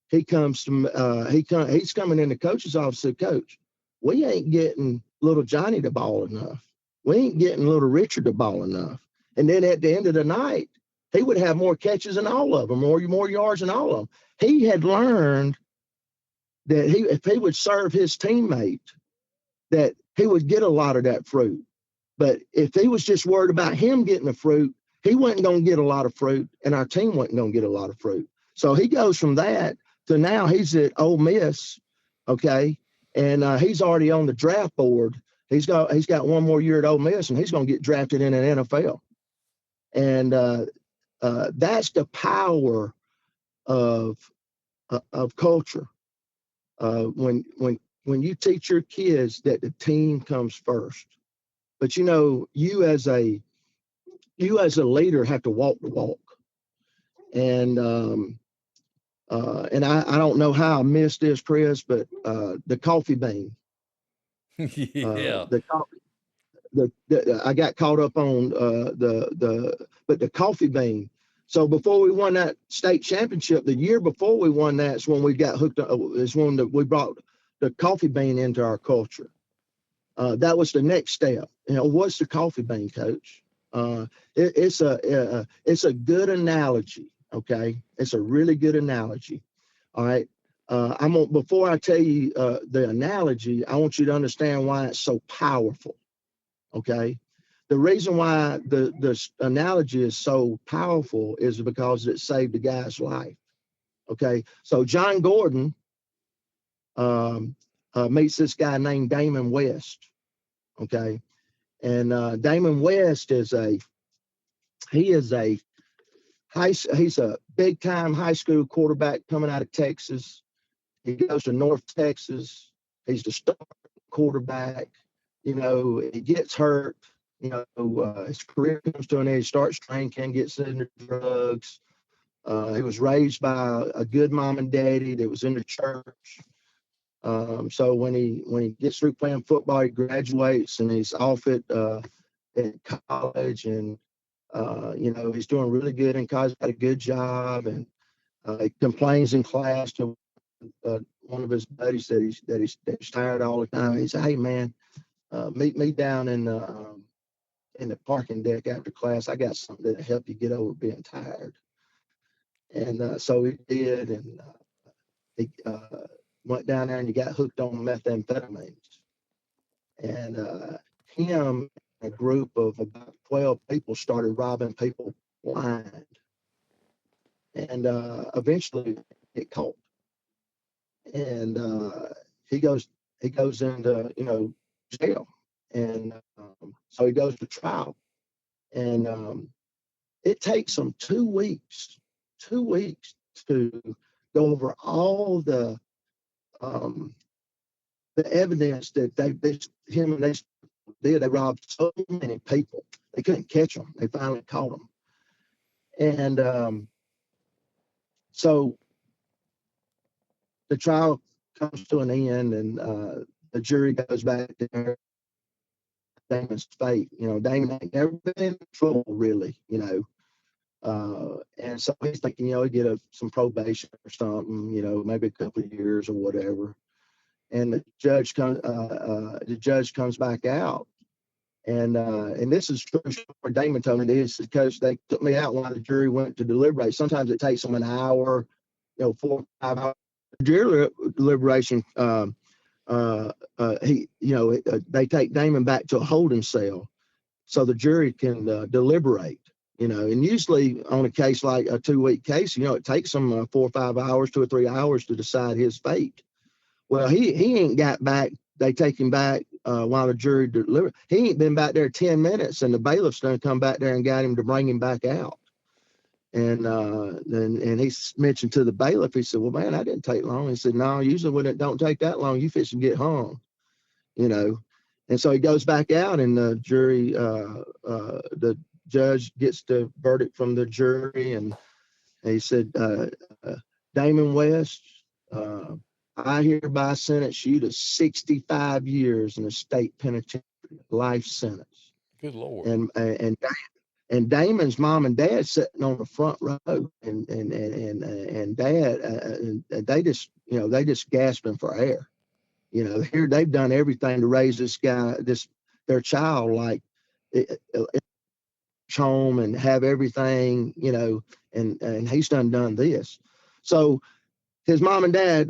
he's coming in the coach's office and said, Coach, we ain't getting little Johnny the ball enough. We ain't getting little Richard the ball enough. And then at the end of the night, he would have more catches than all of them, more yards than all of them. He had learned that if he would serve his teammate, that he would get a lot of that fruit. But if he was just worried about him getting the fruit, he wasn't going to get a lot of fruit, and our team wasn't going to get a lot of fruit. So he goes from that to now he's at Ole Miss, okay, and he's already on the draft board. He's got one more year at Ole Miss, and he's going to get drafted in an NFL. And that's the power of culture. When you teach your kids that the team comes first, but you as a leader have to walk the walk. And I don't know how I missed this, Chris, but the coffee bean. Yeah. I got caught up on the coffee bean. So before we won that state championship, the year before we won that is when we got hooked up. Is when we brought the coffee bean into our culture. That was the next step. What's the coffee bean, Coach? It's a good analogy. Okay, it's a really good analogy. All right. Before I tell you the analogy, I want you to understand why it's so powerful. Okay. The reason why the analogy is so powerful is because it saved the guy's life. Okay. So John Gordon meets this guy named Damon West. Okay. And Damon West is a big time high school quarterback coming out of Texas. He goes to North Texas. He's the star quarterback. He gets hurt. His career comes to an end. He starts drinking, gets into drugs. He was raised by a good mom and daddy that was in the church. So when he gets through playing football, he graduates and he's off at college, and he's doing really good in college. Got a good job, and he complains in class to one of his buddies said he's tired all the time. He said, "Hey man, meet me down in the parking deck after class. I got something to help you get over being tired." And so he did, and he went down there and he got hooked on methamphetamines. And him and a group of about 12 people started robbing people blind, and eventually get caught. And he goes into jail, and so he goes to trial, and it takes them 2 weeks to go over all the evidence that him and they did. They robbed so many people. They couldn't catch them. They finally caught them. And so the trial comes to an end, and the jury goes back to Damon's fate. Damon ain't never been in trouble, really, and so he's thinking, he'd get some probation or something, maybe a couple of years or whatever. And the judge comes back out, and this is true. Damon told me this because they took me out while the jury went to deliberate. Sometimes it takes them an hour, 4 or 5 hours. Jury deliberation. They take Damon back to a holding cell so the jury can deliberate. And usually on a case like a 2-week case, it takes them 4 or 5 hours, 2 or 3 hours to decide his fate. Well, he ain't got back. They take him back while the jury delivered. He ain't been back there 10 minutes, and the bailiff's done come back there and got him to bring him back out. And he mentioned to the bailiff, he said, "Well, man, that didn't take long." He said, "No, usually when it don't take that long, you fix and get hung." And so he goes back out, and the jury, the judge gets the verdict from the jury, and he said, "Damon West, I hereby sentence you to 65 years in a state penitentiary, life sentence." Good Lord. And Damon's mom and dad sitting on the front row, and dad, they just gasping for air. Here they've done everything to raise their child like home and have everything, and he's done this. So his mom and dad,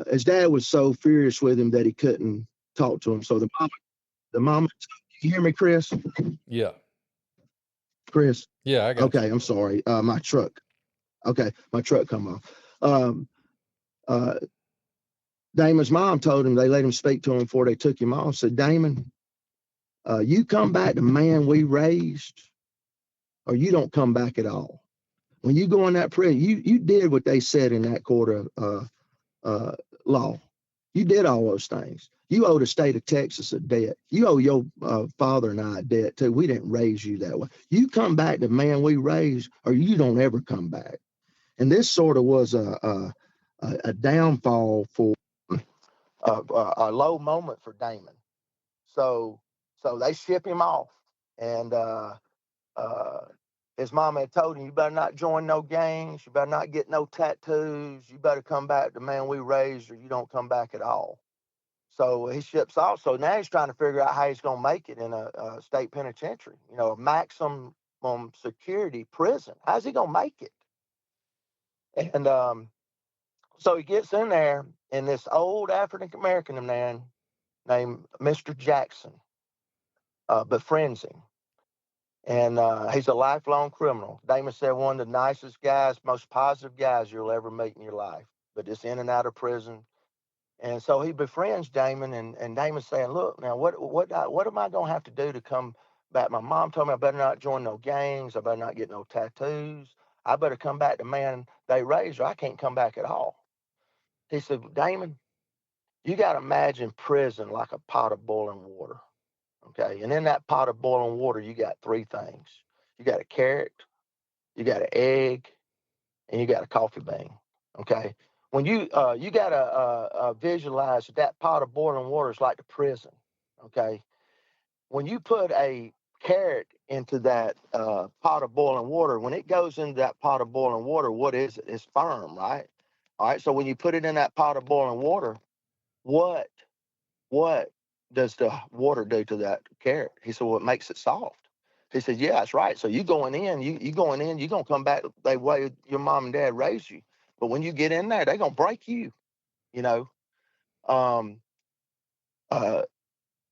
his dad was so furious with him that he couldn't talk to him. So the mom, you hear me, Chris? Yeah. Chris? Yeah, I got Okay, you. I'm sorry. My truck. Okay, my truck come off. Damon's mom told him, they let him speak to him before they took him off, said, "Damon, you come back the man we raised, or you don't come back at all. When you go in that prison, you did what they said in that court of law. You did all those things. You owe the state of Texas a debt. You owe your father and I a debt too. We didn't raise you that way. You come back the man we raised, or you don't ever come back." And this sort of was a downfall for a low moment for Damon. So they ship him off, and his mom had told him, "You better not join no gangs. You better not get no tattoos. You better come back the man we raised, or you don't come back at all." So he ships off. So now he's trying to figure out how he's going to make it in a state penitentiary, a maximum security prison. How's he going to make it? And so he gets in there, and this old African-American man named Mr. Jackson befriends him. And he's a lifelong criminal. Damon said one of the nicest guys, most positive guys you'll ever meet in your life, but just in and out of prison. And so he befriends Damon, and Damon's saying, "Look, now what am I going to have to do to come back? My mom told me I better not join no gangs. I better not get no tattoos. I better come back the man they raised, or I can't come back at all." He said, "Damon, you got to imagine prison like a pot of boiling water. Okay. And in that pot of boiling water, you got 3 things. You got a carrot, you got an egg, and you got a coffee bean. Okay. When you got to visualize that pot of boiling water is like the prison. Okay. When you put a carrot into that pot of boiling water, when it goes into that pot of boiling water, what is it? It's firm, right? All right. So when you put it in that pot of boiling water, what does the water do to that carrot? He said, well, it makes it soft. He said, yeah, that's right. So you going in, you're going to come back the way your mom and dad raised you. But when you get in there, they're going to break you, you know. Um, uh,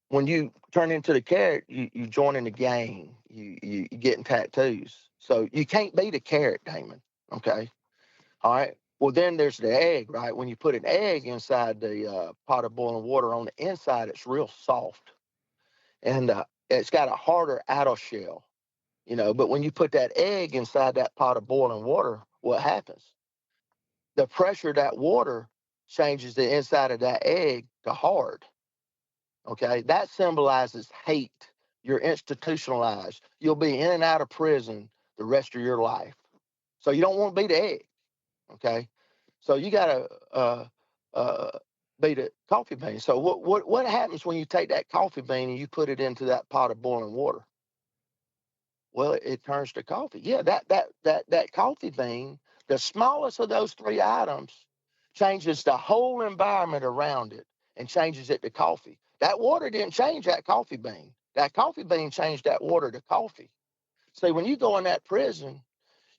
when you turn into the carrot, you joining the gang, you getting tattoos. So you can't beat a carrot, Damon. Okay. All right. Well, then there's the egg, right? When you put an egg inside the pot of boiling water, on the inside, it's real soft. And it's got a harder outer shell, you know. But when you put that egg inside that pot of boiling water, what happens? The pressure of that water changes the inside of that egg to hard. Okay, that symbolizes hate. You're institutionalized. You'll be in and out of prison the rest of your life. So you don't want to be the egg. Okay, so you got to be the coffee bean. So what happens when you take that coffee bean and you put it into that pot of boiling water? Well, it turns to coffee. Yeah, that coffee bean, the smallest of those three items, changes the whole environment around it and changes it to coffee. That water didn't change that coffee bean. That coffee bean changed that water to coffee. See, when you go in that prison,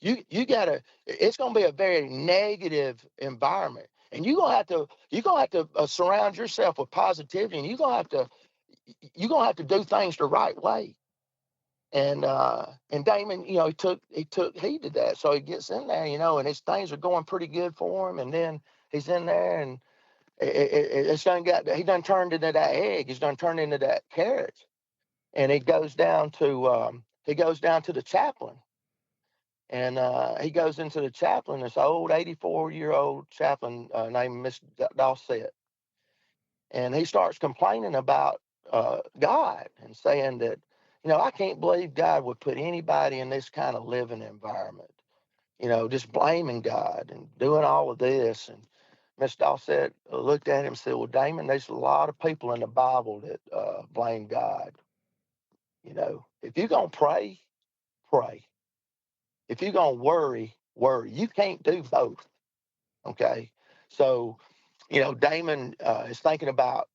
you gotta. It's gonna be a very negative environment, and you're gonna have to surround yourself with positivity, and you're gonna have to do things the right way. And Damon, you know, he took heed to that. So he gets in there, you know, and his things are going pretty good for him. And then he's in there, and it's done got he done turned into that egg. He's done turned into that carrot, and he goes down to the chaplain, and he goes into the chaplain. This old 84-year-old chaplain named Miss Dawsett, and he starts complaining about God and saying that, you know, I can't believe God would put anybody in this kind of living environment, you know, just blaming God and doing all of this. And Miss Dawsett looked at him and said, well, Damon, there's a lot of people in the Bible that blame God. You know, if you're going to pray, pray. If you're going to worry, worry. You can't do both. Okay. So, you know, Damon he's thinking about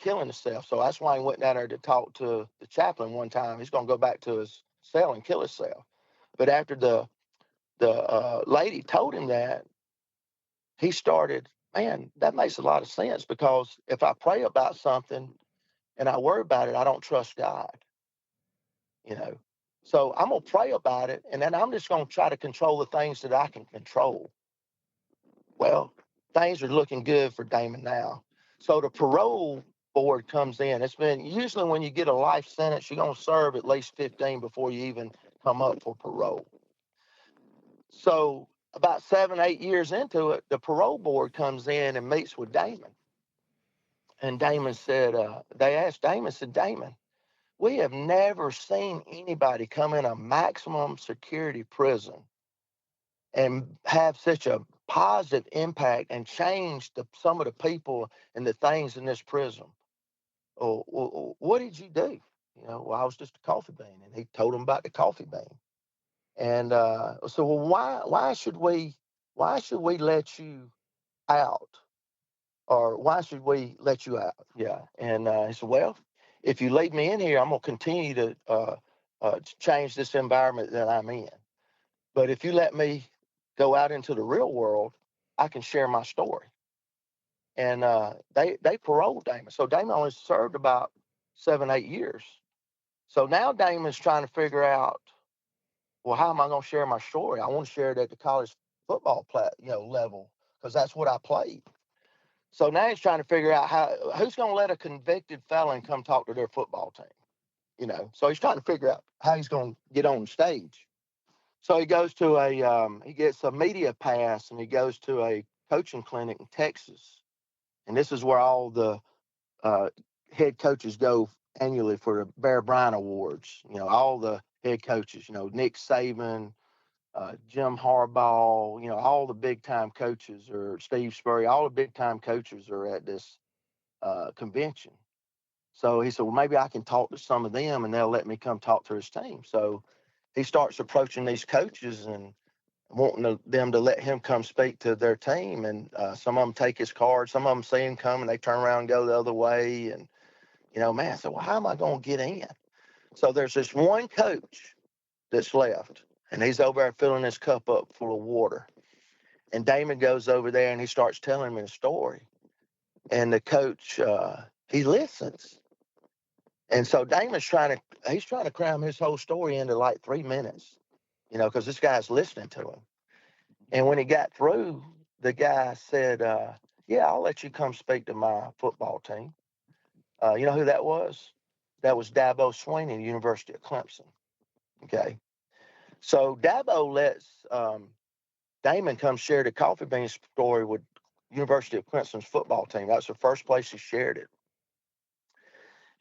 killing himself. So that's why he went down there to talk to the chaplain one time. He's going to go back to his cell and kill himself. But after the lady told him that, he started, man, that makes a lot of sense, because if I pray about something and I worry about it, I don't trust God, you know. So I'm going to pray about it, and then I'm just going to try to control the things that I can control. Well, things are looking good for Damon now. So the parole board comes in. It's been usually when you get a life sentence, you're going to serve at least 15 before you even come up for parole. So about 7, 8 years into it, the parole board comes in and meets with Damon. And Damon said, they asked Damon, said, Damon, we have never seen anybody come in a maximum security prison and have such a positive impact and change some of the people and the things in this prison. Oh, what did you do? You know, well, I was just a coffee bean. And he told him about the coffee bean. And so, well, why should we let you out? Or why should we let you out? Yeah. And he said, well, if you leave me in here, I'm going to continue to change this environment that I'm in. But if you let me go out into the real world, I can share my story. And they paroled Damon. So Damon only served about 7, 8 years. So now Damon's trying to figure out, well, how am I going to share my story? I want to share it at the college football level, because that's what I played. So now he's trying to figure out who's going to let a convicted felon come talk to their football team. You know, so he's trying to figure out how he's going to get on stage. So he goes to he gets a media pass, and he goes to a coaching clinic in Texas. And this is where all the head coaches go annually for the Bear Bryant Awards. You know, all the head coaches, you know, Nick Saban, Jim Harbaugh, you know, all the big time coaches, or Steve Spurrier, all the big time coaches are at this convention. So he said, well, maybe I can talk to some of them and they'll let me come talk to his team. So he starts approaching these coaches, and them to let him come speak to their team. And some of them take his card. Some of them see him come and they turn around and go the other way. And, man, I said, well, how am I going to get in? So there's this one coach that's left, and he's over there filling his cup up full of water. And Damon goes over there and he starts telling me a story. And the coach, he listens. And so Damon's trying to cram his whole story into like 3 minutes, because this guy's listening to him. And when he got through, the guy said, yeah, I'll let you come speak to my football team. You know who that was? That was Dabo Swinney, University of Clemson. Okay. So Dabo lets Damon come share the coffee bean story with University of Clemson's football team. That's the first place he shared it.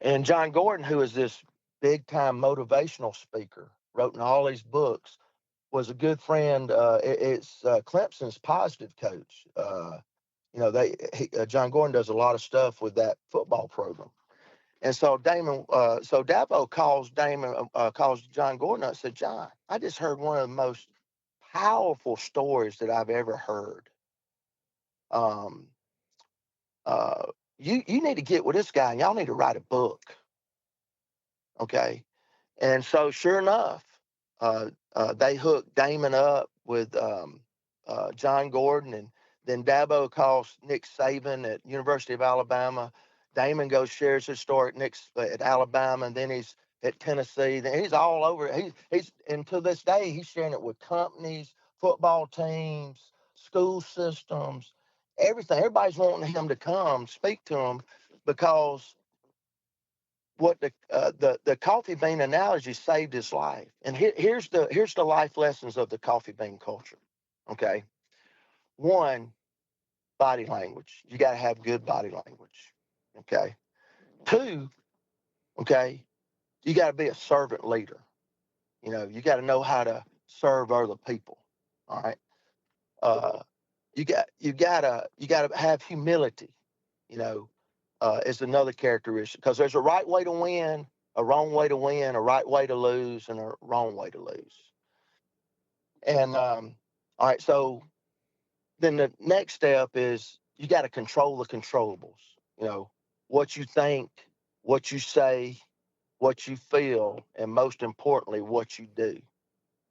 And John Gordon, who is this big-time motivational speaker, wrote in all these books, was a good friend. It's Clemson's positive coach. John Gordon does a lot of stuff with that football program. And so Dabo calls John Gordon up and said, John, I just heard one of the most powerful stories that I've ever heard. You need to get with this guy and y'all need to write a book. Okay. And so sure enough, they hooked Damon up with John Gordon, and then Dabo calls Nick Saban at University of Alabama. Damon goes shares his story at Alabama, and then he's at Tennessee. Then he's all over. And to this day he's sharing it with companies, football teams, school systems, everything. Everybody's wanting him to come speak to them because what the coffee bean analogy saved his life. And here's the life lessons of the coffee bean culture. Okay. One, body language. You got to have good body language. Okay. Two, okay, you got to be a servant leader. You got to know how to serve other people. All right. You got to have humility. Is another characteristic, because there's a right way to win, a wrong way to win, a right way to lose, and a wrong way to lose. And all right, so then the next step is you got to control the controllables. What you think, what you say, what you feel, and most importantly, what you do.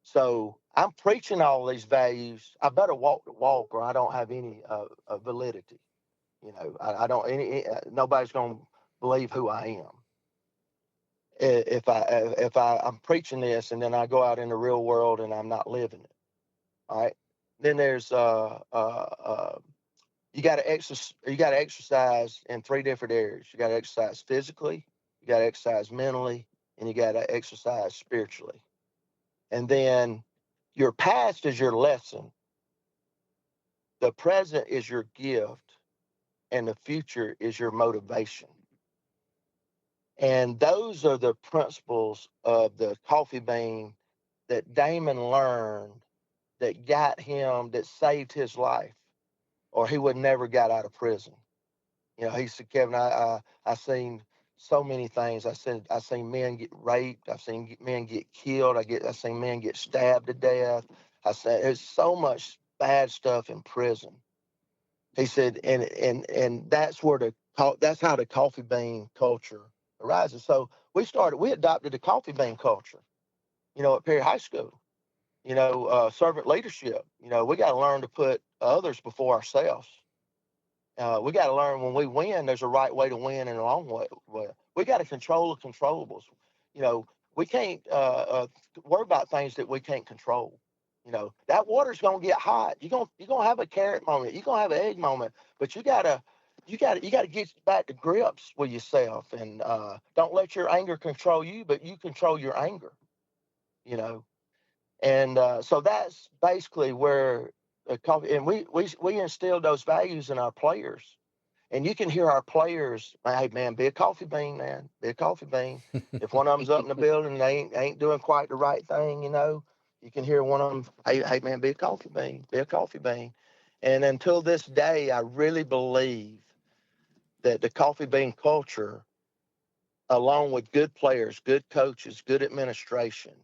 So I'm preaching all these values. I better walk the walk, or I don't have any validity. I don't. Nobody's going to believe who I am if I'm preaching this and then I go out in the real world and I'm not living it. All right. Then there's you got to exercise in 3 different areas. You got to exercise physically, you got to exercise mentally, and you got to exercise spiritually. And then your past is your lesson, the present is your gift, and the future is your motivation. And those are the principles of the coffee bean that Damon learned that that saved his life, or he would never got out of prison. He said, Kevin, I seen so many things. I seen men get raped. I've seen men get killed. I seen men get stabbed to death. I said, there's so much bad stuff in prison. He said, and that's that's how the coffee bean culture arises. So we adopted the coffee bean culture, at Perry High School. Servant leadership. We got to learn to put others before ourselves. We got to learn when we win, there's a right way to win and a wrong way. We got to control the controllables. We can't worry about things that we can't control. That water's gonna get hot. You're gonna have a carrot moment. You're gonna have an egg moment. But you gotta get back to grips with yourself, and don't let your anger control you, but you control your anger. And so that's basically where coffee. And we instilled those values in our players. And you can hear our players, hey, man, be a coffee bean, man. Be a coffee bean. If one of them's up in the building and they ain't doing quite the right thing, you can hear one of them, hey, man, be a coffee bean. Be a coffee bean. And until this day, I really believe that the coffee bean culture, along with good players, good coaches, good administration,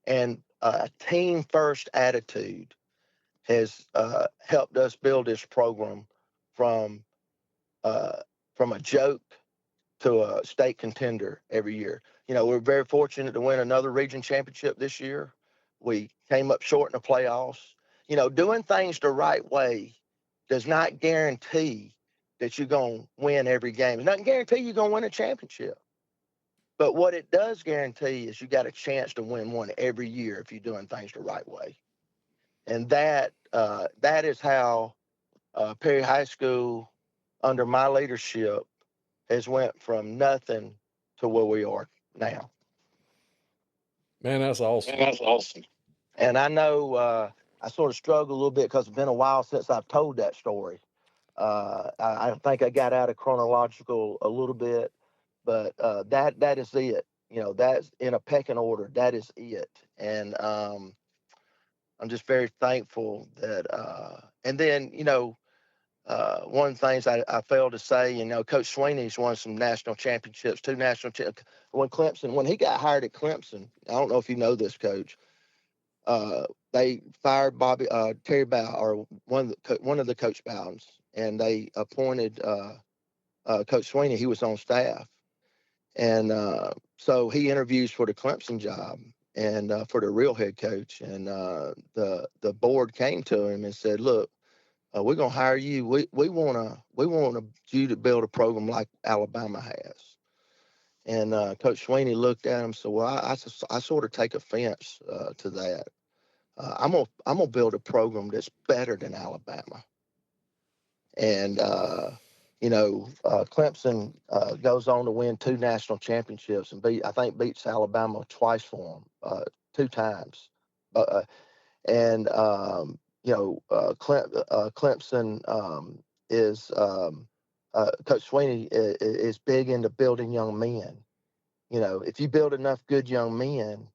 and a team-first attitude, has helped us build this program from uh, from a joke to a state contender every year. We're very fortunate to win another region championship this year. We came up short in the playoffs. Doing things the right way does not guarantee that you're going to win every game. It doesn't guarantee you're going to win a championship. But what it does guarantee is you got a chance to win one every year if you're doing things the right way. And that is how Perry High School, under my leadership, has went from nothing to where we are now. Man, that's awesome. And I know I sort of struggle a little bit because it's been a while since I've told that story. I think I got out of chronological a little bit, but that is it. That's in a pecking order. That is it. And I'm just very thankful that. And then one of the things I failed to say, Coach Sweeney's won some national championships, two national championships. When he got hired at Clemson, I don't know if you know this, Coach. They fired Terry Bow, or one of the Coach Bowdens, and they appointed Coach Sweeney. He was on staff, and so he interviews for the Clemson job and for the real head coach. And the board came to him and said, "Look, we're gonna hire you. We want you to build a program like Alabama has." And Coach Sweeney looked at him and said, "Well, I sort of take offense to that. I'm gonna build a program that's better than Alabama." And Clemson goes on to win two national championships and beats Alabama twice for them, two times. And Clemson is Coach Sweeney is big into building young men. If you build enough good young men,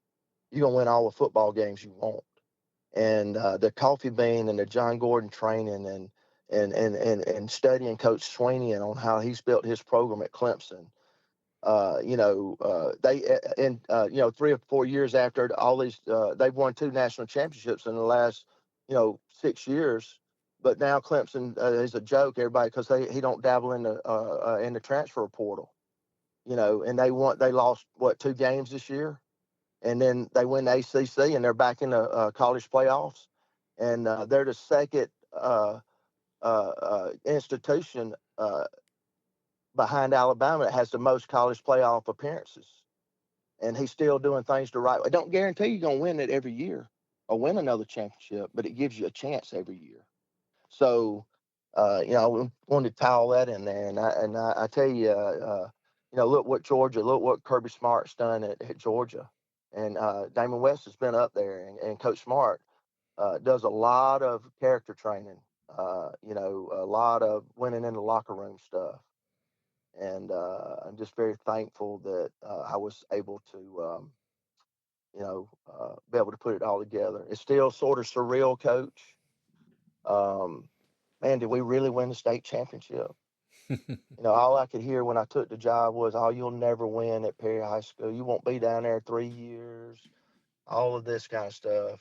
you're gonna win all the football games you want. And the Coffee Bean and the John Gordon training and studying Coach Sweeney and on how he's built his program at Clemson. They 3 or 4 years after all these, they've won two national championships in the last 6 years. But now Clemson is a joke, everybody, because he don't dabble in the transfer portal. And they lost two games this year, and then they win the ACC and they're back in the college playoffs, and they're the second institution behind Alabama that has the most college playoff appearances. And he's still doing things the right way. Don't guarantee you're going to win it every year or win another championship, but it gives you a chance every year. So, I wanted to tie all that in there. And I tell you, look what Kirby Smart's done at Georgia. And Damon West has been up there, and Coach Smart does a lot of character training, a lot of winning in the locker room stuff. And I'm just very thankful that I was able to, be able to put it all together. It's still sort of surreal, Coach. Man, did we really win the state championship? All I could hear when I took the job was, "Oh, you'll never win at Perry High School. You won't be down there 3 years." All of this kind of stuff.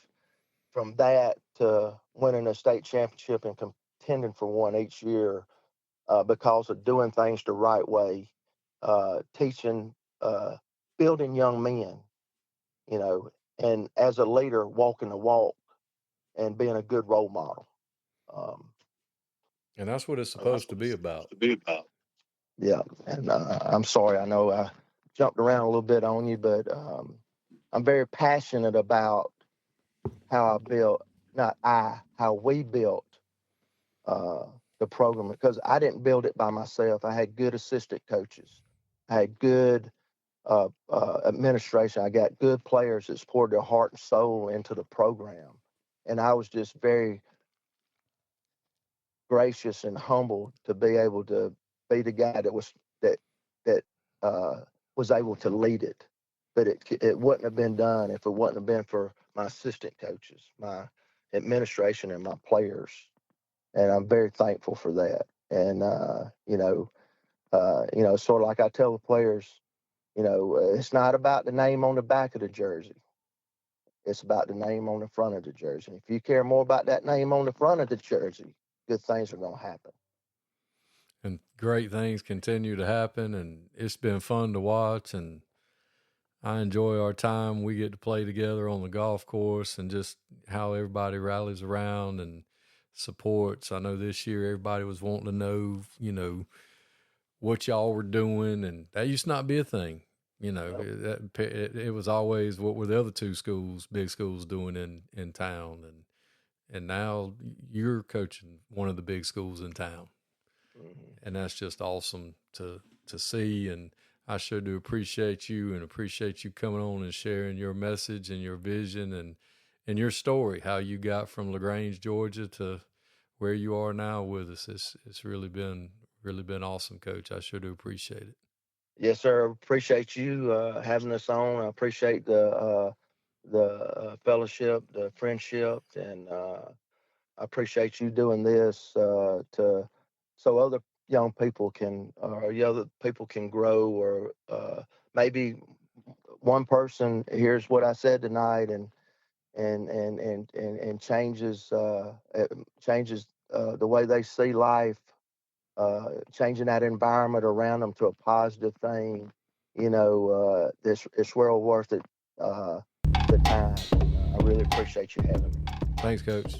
From that to winning a state championship and contending for one each year because of doing things the right way, teaching, building young men, and as a leader, walking the walk and being a good role model. And that's what it's supposed to be about. Yeah, and I'm sorry, I know I jumped around a little bit on you, but I'm very passionate about how we built the program, because I didn't build it by myself. I had good assistant coaches. I had good administration. I got good players that poured their heart and soul into the program. And I was just very gracious and humbled to be able to be the guy that was able to lead it. But it wouldn't have been done if it wouldn't have been for my assistant coaches, my administration, and my players. And I'm very thankful for that. And sort of like I tell the players, it's not about the name on the back of the jersey. It's about the name on the front of the jersey. If you care more about that name on the front of the jersey, good things are going to happen. And great things continue to happen, and it's been fun to watch, and I enjoy our time we get to play together on the golf course and just how everybody rallies around and supports. I know this year everybody was wanting to know, what y'all were doing, and that used to not be a thing. It was always what were the other two schools, big schools, doing in town, and now you're coaching one of the big schools in town, and that's just awesome to see. And I sure do appreciate you and appreciate you coming on and sharing your message and your vision and your story, how you got from Lagrange, Georgia to where you are now with us. It's really been awesome, Coach. I sure do appreciate it. Yes, sir. Appreciate you having us on. I appreciate the fellowship, the friendship, and I appreciate you doing this so other young people can grow, or maybe one person hears what I said tonight and changes the way they see life, changing that environment around them to a positive thing. It's well worth it, the time. I really appreciate you having me. Thanks, Coach.